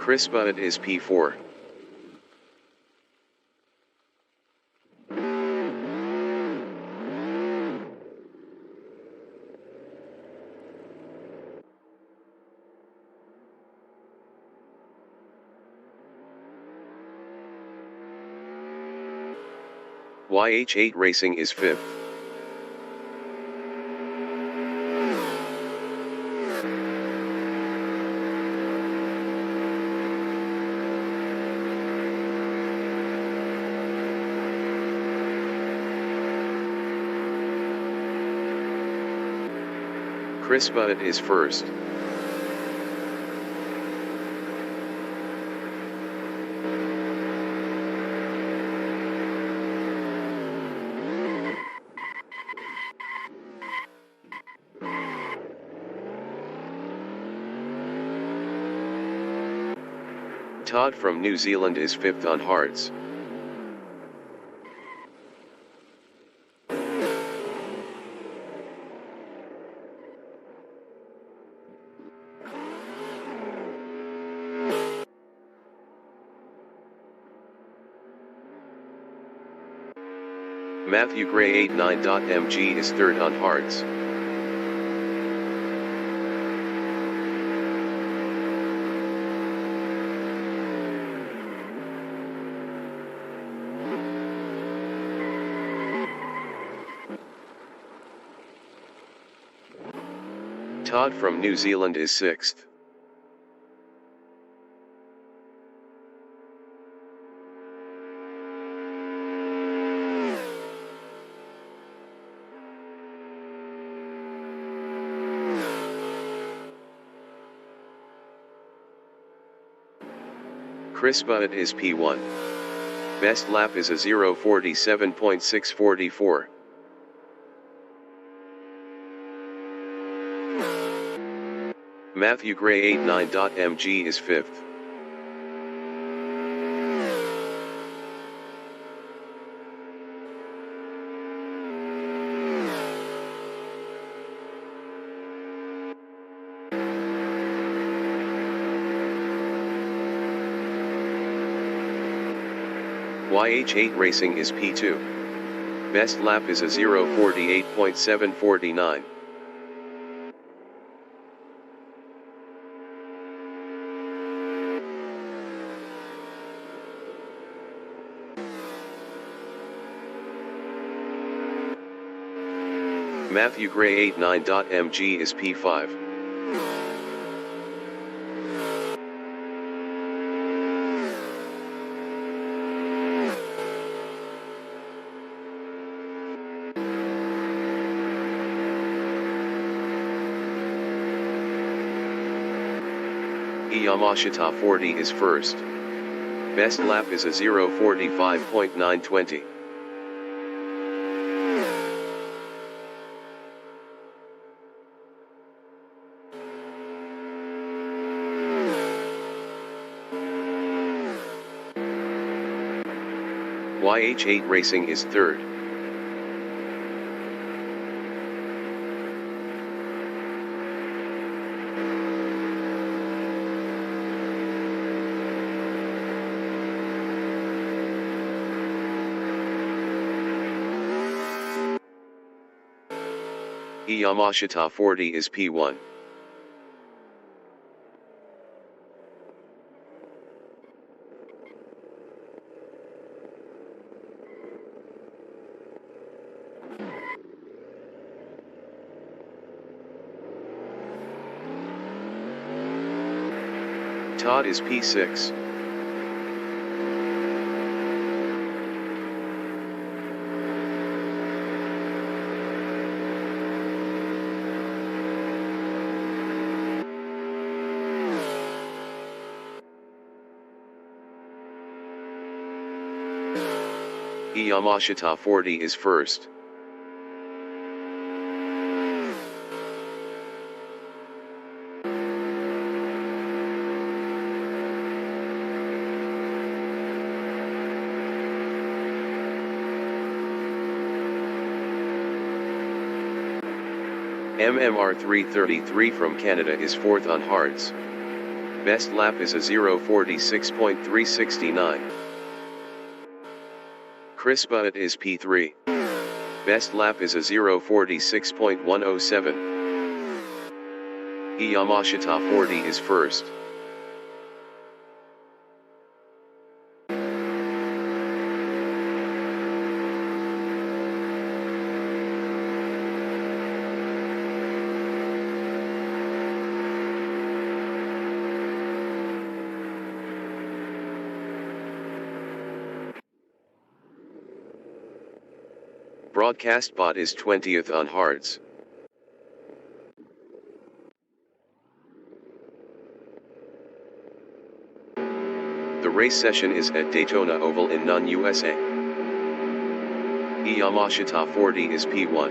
Chris Butt is P4. YH8 Racing is 5th. Chris Butt is first. Todd from New Zealand is 5th on hards. Matthew Gray 89.mg is 3rd on hards. Todd from New Zealand is 6th. Chris Butt is P1. Best lap is a 0:47.644. Matthew Gray 89.mg is 5th. YH8 Racing is P2. Best lap is a 0:48.749. Matthew Gray 89.mg is P5. Yamashita 40 is first. Best lap is a 0:45.920. YH8 Racing is third. Yamashita 40 is P1. Todd is P6. Yamashita 40 is first. MMR 333 from Canada is fourth on hards. Best lap is a 0:46.369. Chris Butt is P3. Best lap is a 0:46.107. Yamashita 40 is first. Broadcast bot is 20th on hards. The race session is at Daytona Oval in Nunn, USA. Yamashita 40 is P1.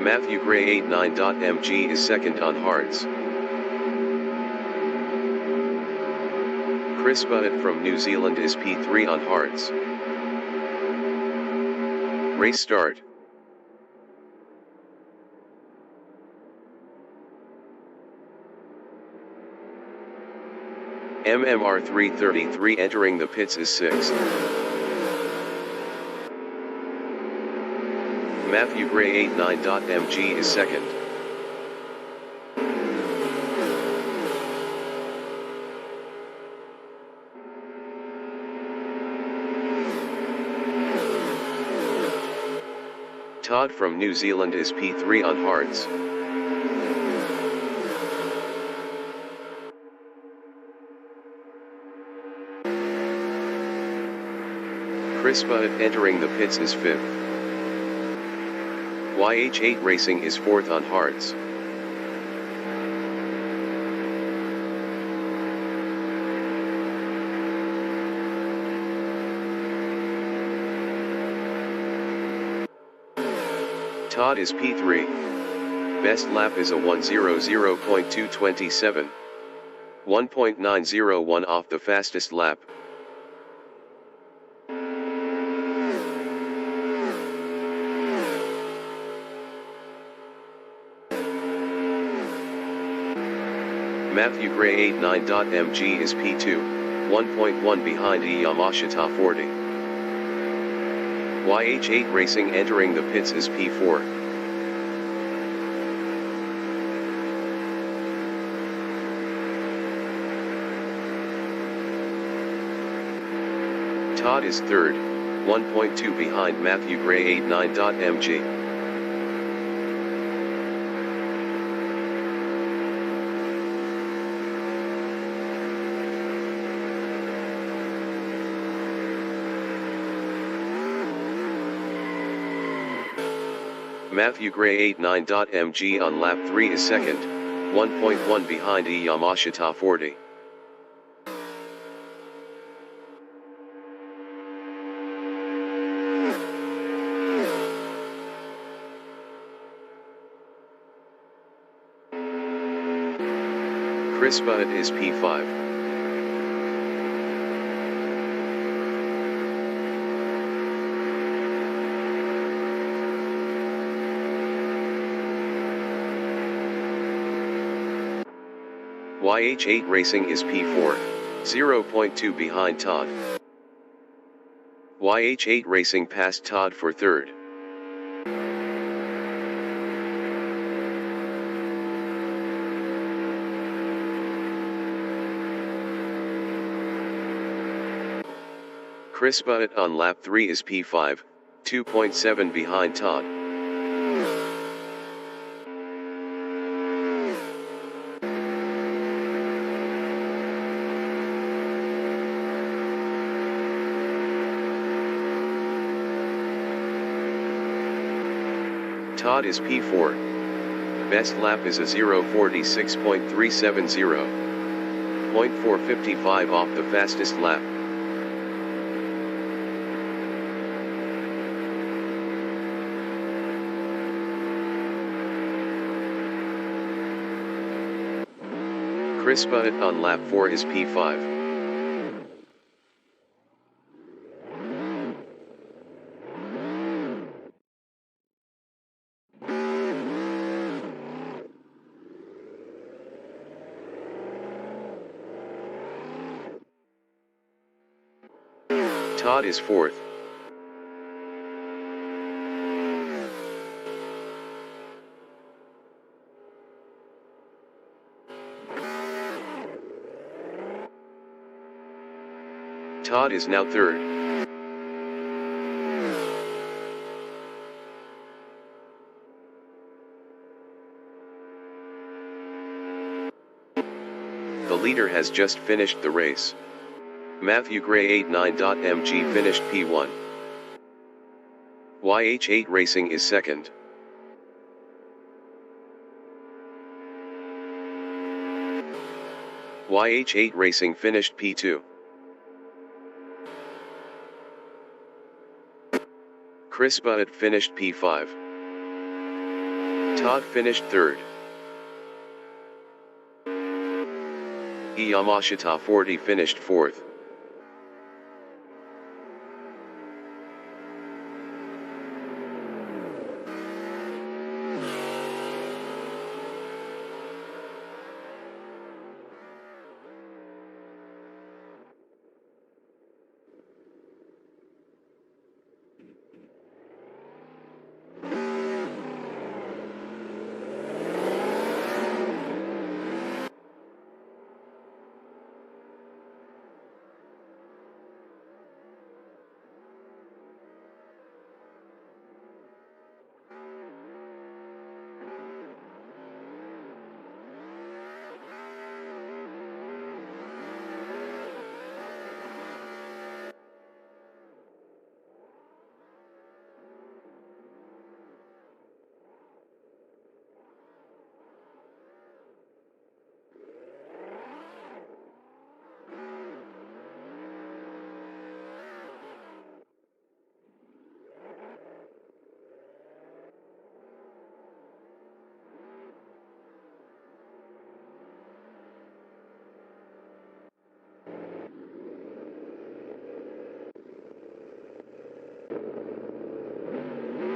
Matthew Gray 89.mg is second on hards. Chris Butt from New Zealand is P3 on hards. Race start. MMR 333 entering the pits is sixth. Matthew Gray 89.mg is second. Todd from New Zealand is P3 on hards. Chris Butt entering the pits is fifth. YH8 Racing is fourth on hards. Todd is P3. Best lap is a 1:00.227. 1.901 off the fastest lap. Matthew Gray 89.mg is P2, 1.1 behind Yamashita 40. YH8 Racing entering the pits is P4. Todd is third. 1.2 behind Matthew Gray 89.mg. Matthew Gray 89.mg on lap 3 is second, 1.1 behind Yamashita 40. Chris Butt is P5. YH8 Racing is P4, 0.2 behind Todd. YH8 Racing passed Todd for third. Chris Butt on lap 3 is P5, 2.7 behind Todd. Todd is P4. Best lap is a 0:46.370. 0.455 off the fastest lap. Chris Butt on lap 4 is P5. Todd is fourth. Todd is now third. The leader has just finished the race. Matthew Gray 89.mg finished P1. YH8 Racing is second. YH8 Racing finished P2. Chris Butt finished P5. Todd finished third. Yamashita 40 finished fourth.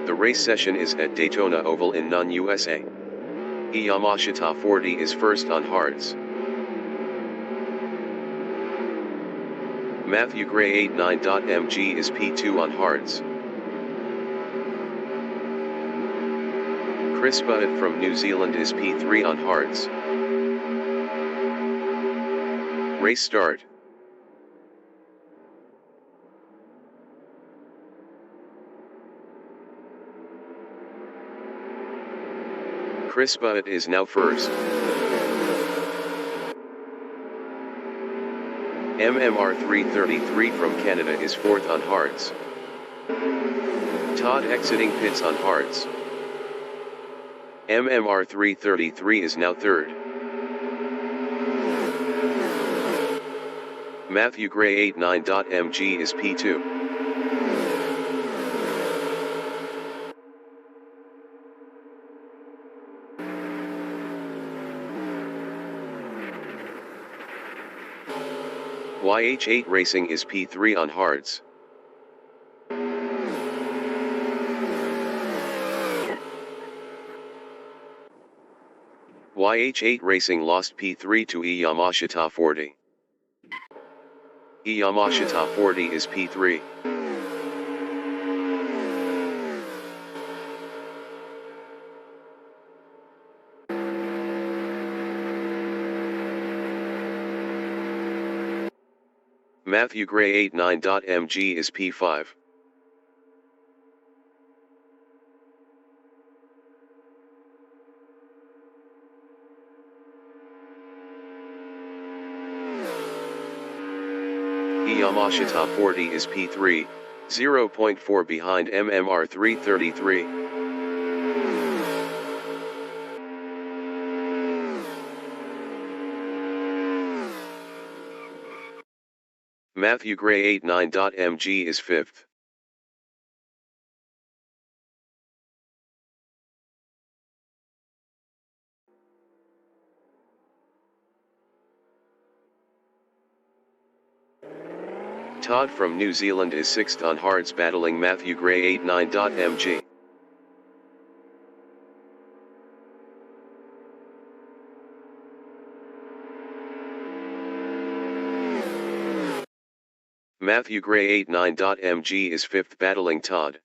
The race session is at Daytona Oval in Nunn, USA. Yamashita 40 is first on hards. Matthew Gray 89.mg is P2 on hards. Chris Butt from New Zealand is P3 on hards. Race start. Chris Butt is now first. MMR 333 from Canada is fourth on hards. Todd exiting pits on hards. MMR 333 is now third. Matthew Gray 89.mg is P2. YH8 Racing is P3 on hards. YH8 Racing lost P3 to Yamashita 40. Yamashita 40 is P3. Matthew Gray 89.mg is P5. Yamashita 40 is P3, 0.4 behind MMR 333. Matthew Gray 89.mg is fifth. Todd from New Zealand is sixth on hards battling Matthew Gray 89.mg. Matthew Gray 89.mg is fifth battling Todd.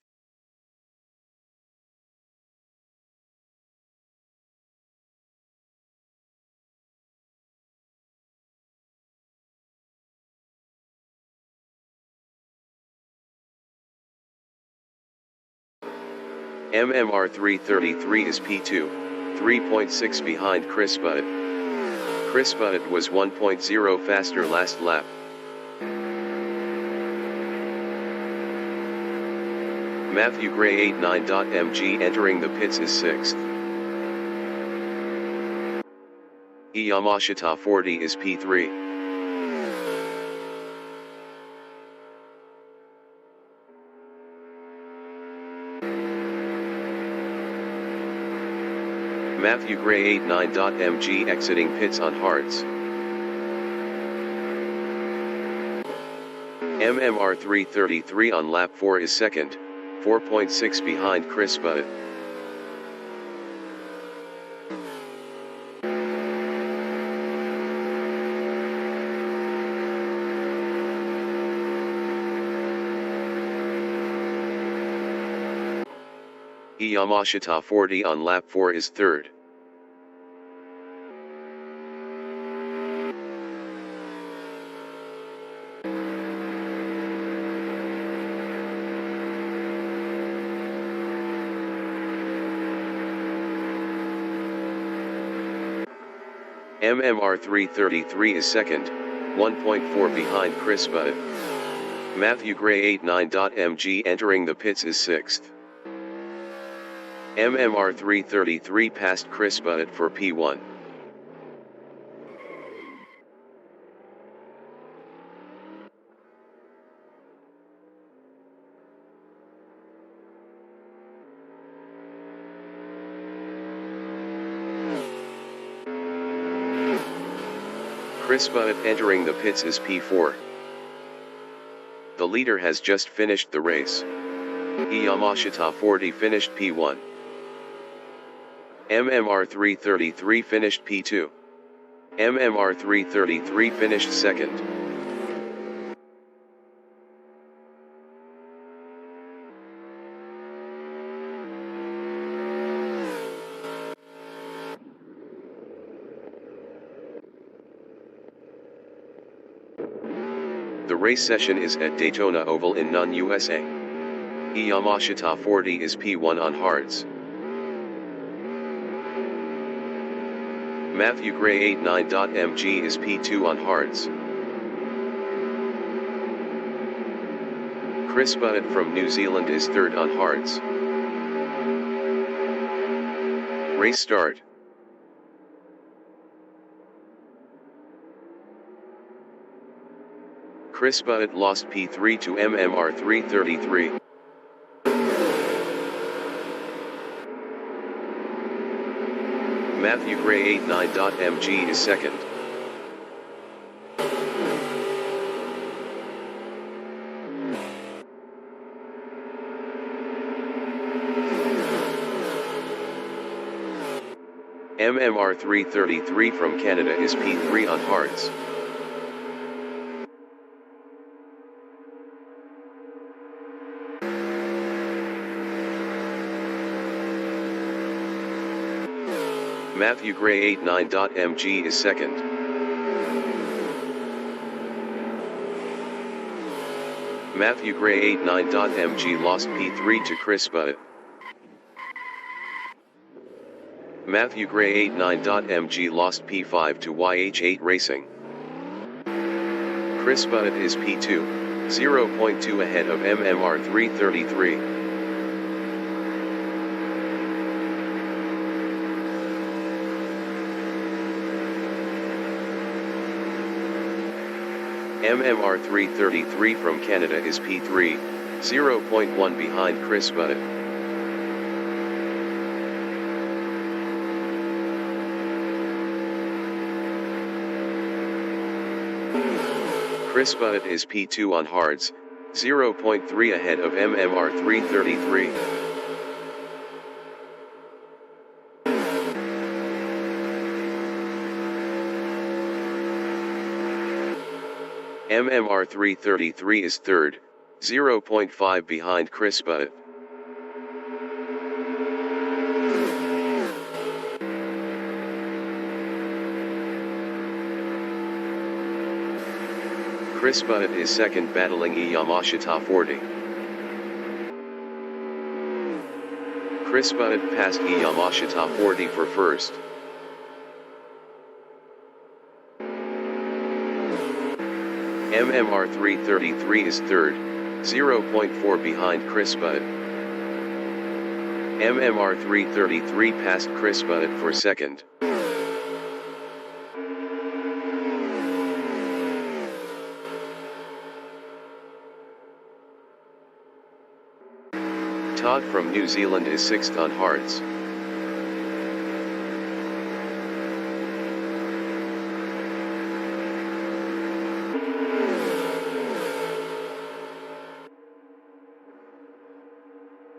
MMR 333 is P2, 3.6 behind Chris Butt. Chris Butt was 1.0 faster last lap. Matthew Gray 89.mg entering the pits is sixth. Yamashita 40 is P3. Matthew Gray 89.mg exiting pits on hards. MMR 333 on lap 4 is second, 4.6 behind Chris Butt. Yamashita 40 on lap 4 is third. MMR 333 is second, 1.4 behind Chris Butt. Matthew Gray 89.mg entering the pits is sixth. MMR 333 passed Chris Butt for P1. Chris Butt entering the pits is P4. The leader has just finished the race. Yamashita 40 finished P1. MMR 333 finished P2. MMR 333 finished second. The race session is at Daytona Oval in Nunn, USA. Yamashita 40 is P1 on hards. Matthew Gray 89.mg is P2 on hards. Chris Bunnett from New Zealand is third on hards. Race start. Chris Bunnett lost P3 to MMR 333. Matthew Gray 89.mg is second. MMR 333 from Canada is P3 on hards. Matthew Gray 89.mg is second. Matthew Gray 89.mg lost P3 to Chris Bunnett. Matthew Gray 89.mg lost P5 to YH8 Racing. Chris Bunnett is P2, 0.2 ahead of MMR 333. MMR 333 from Canada is P3, 0.1 behind Chris Bunnett. Chris Bunnett is P2 on hards, 0.3 ahead of MMR 333. MMR 333 is third, 0.5 behind Chris Bunnett. Chris Bunnett is second battling Yamashita 40. Chris Bunnett passed Yamashita 40 for first. MMR 333 is third, 0.4 behind Chris Bunnett. MMR 333 passed Chris Bunnett for second. Todd from New Zealand is sixth on hards.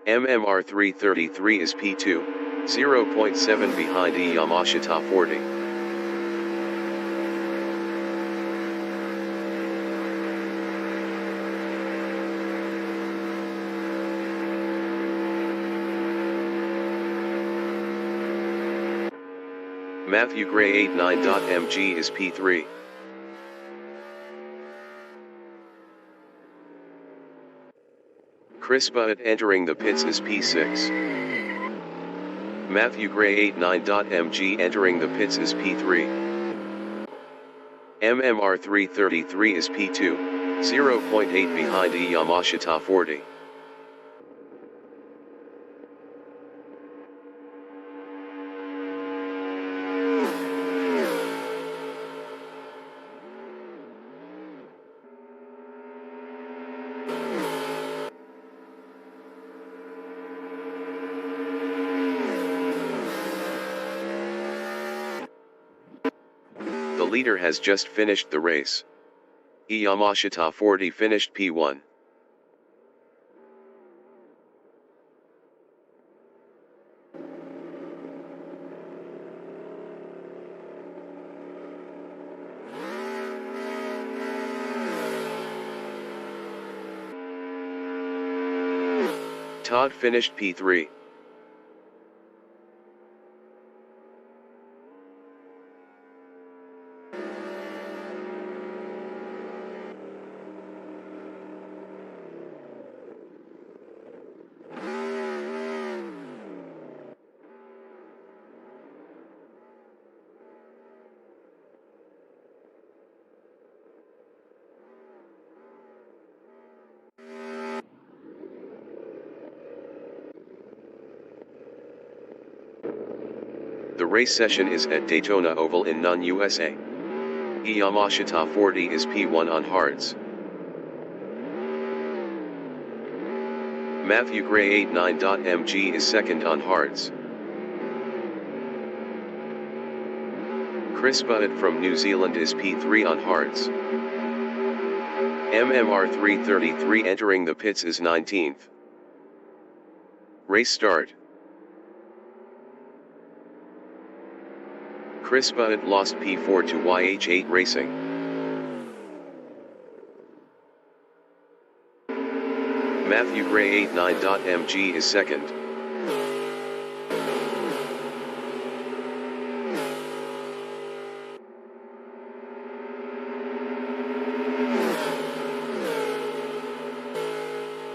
MMR 333 is P2, 0.7 behind Yamashita 40. Matthew Gray 89.mg is P3. Chris Bunnett entering the pits is P6. Matthew Gray 89.mg entering the pits is P3. MMR 333 is P2, 0.8 behind Yamashita 40. The leader has just finished the race. Yamashita 40 finished P1. Todd finished P3. The race session is at Daytona Oval in Nunn, USA. Yamashita 40 is P1 on hards. Matthew Gray 89.mg is second on hards. Chris Butt from New Zealand is P3 on hards. MMR 333 entering the pits is 19th. Race start. Chris Butt lost P4 to YH8 Racing. Matthew Gray 89.mg is second.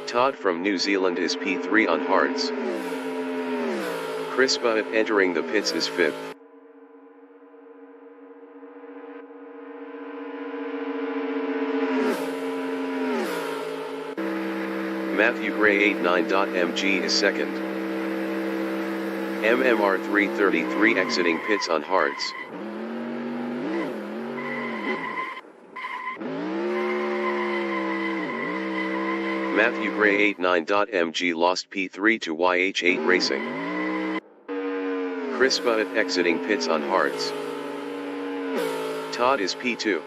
Todd from New Zealand is P3 on hards. Chris Butt entering the pits is 5th. Matthew Gray 89.mg is second. MMR 333 exiting pits on hards. Matthew Gray 89.mg lost P3 to YH8 Racing. Chris Butt exiting pits on hards. Todd is P2.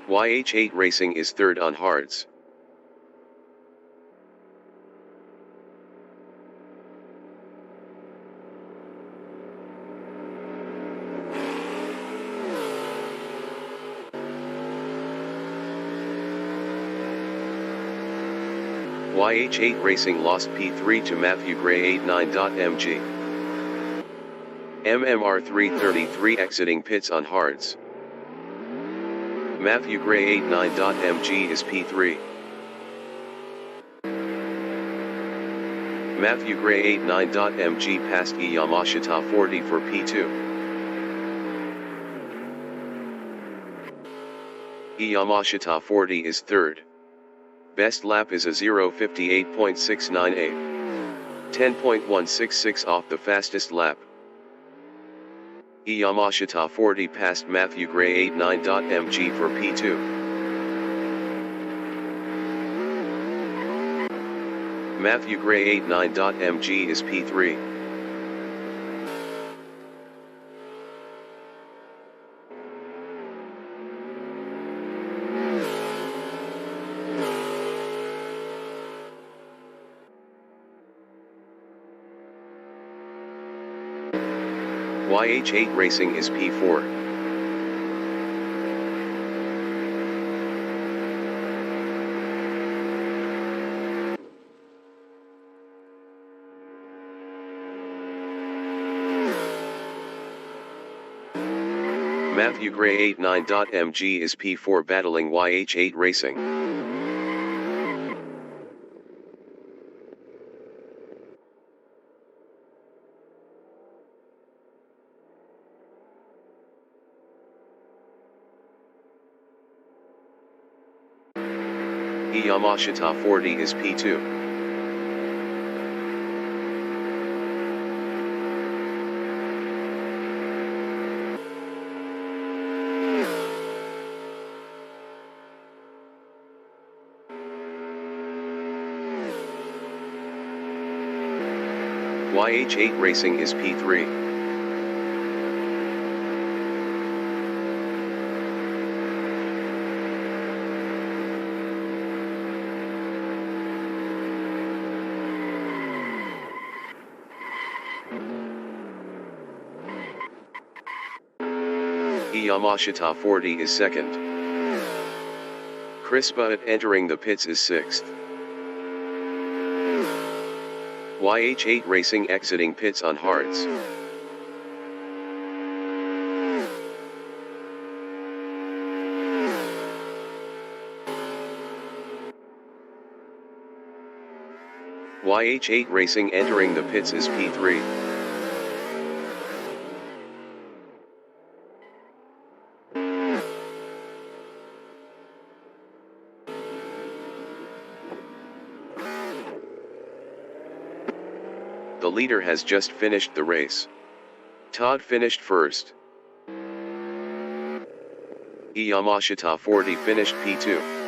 YH8 Racing is third on hards. YH8 Racing lost P3 to Matthew Gray 89.mg. MMR 333 exiting pits on hards. Matthew Gray 89.mg is P3. Matthew Gray 89.mg passed Yamashita 40 for P2. Yamashita 40 is third. Best lap is a 0:58.698. 10.166 off the fastest lap. Yamashita 40 passed Matthew Gray 89.mg for P2. Matthew Gray 89.mg is P3. YH8 Racing is P4. Matthew Gray 89.mg is P4 battling YH8 Racing. Yamashita 40 is P2. YH8 Racing is P3. Yamashita 40 is second. Chris Butt entering the pits is 6th. YH8 Racing exiting pits on hards. YH8 Racing entering the pits is P3. The leader has just finished the race. Todd finished first. Yamashita 40 finished P2.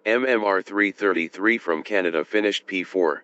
MMR 333 from Canada finished P4.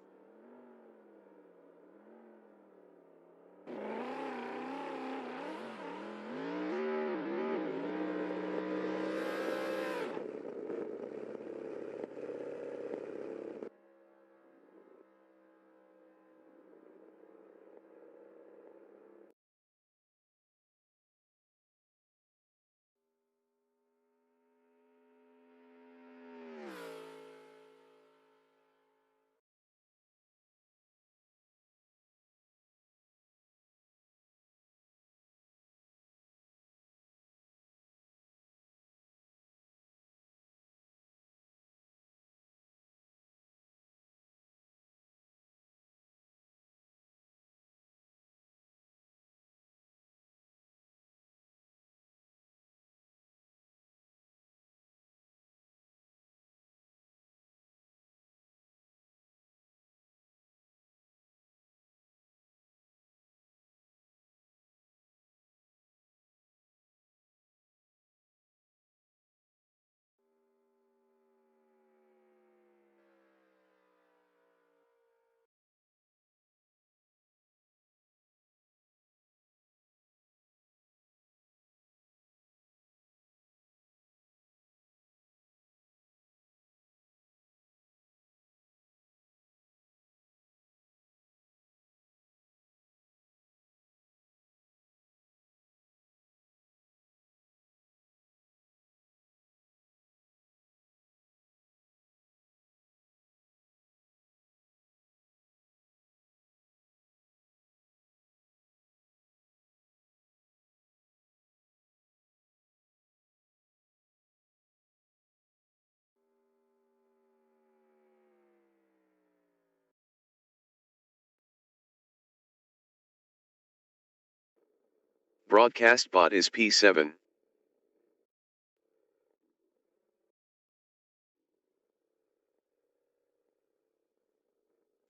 Broadcast bot is P7.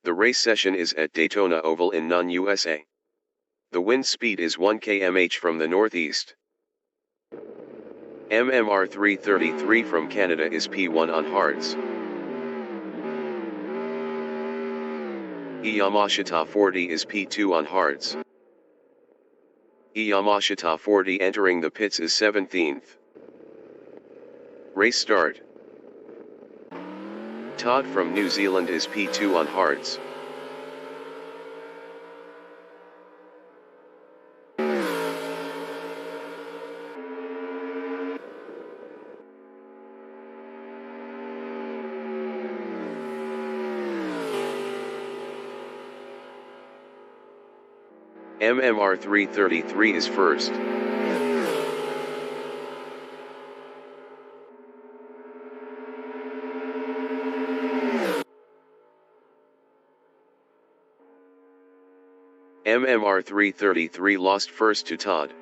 The race session is at Daytona Oval in Nunn, USA. The wind speed is 1 km/h from the northeast. MMR 333 from Canada is P1 on hards. Yamashita 40 is P2 on hards. Yamashita 40 entering the pits is 17th. Race start. Todd from New Zealand is P2 on hards. MMR 333 is first. MMR 333 lost first to Todd.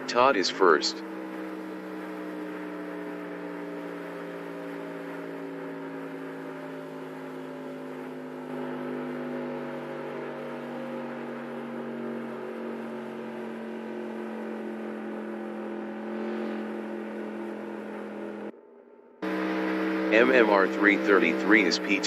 Todd is first. MMR 333 is P2.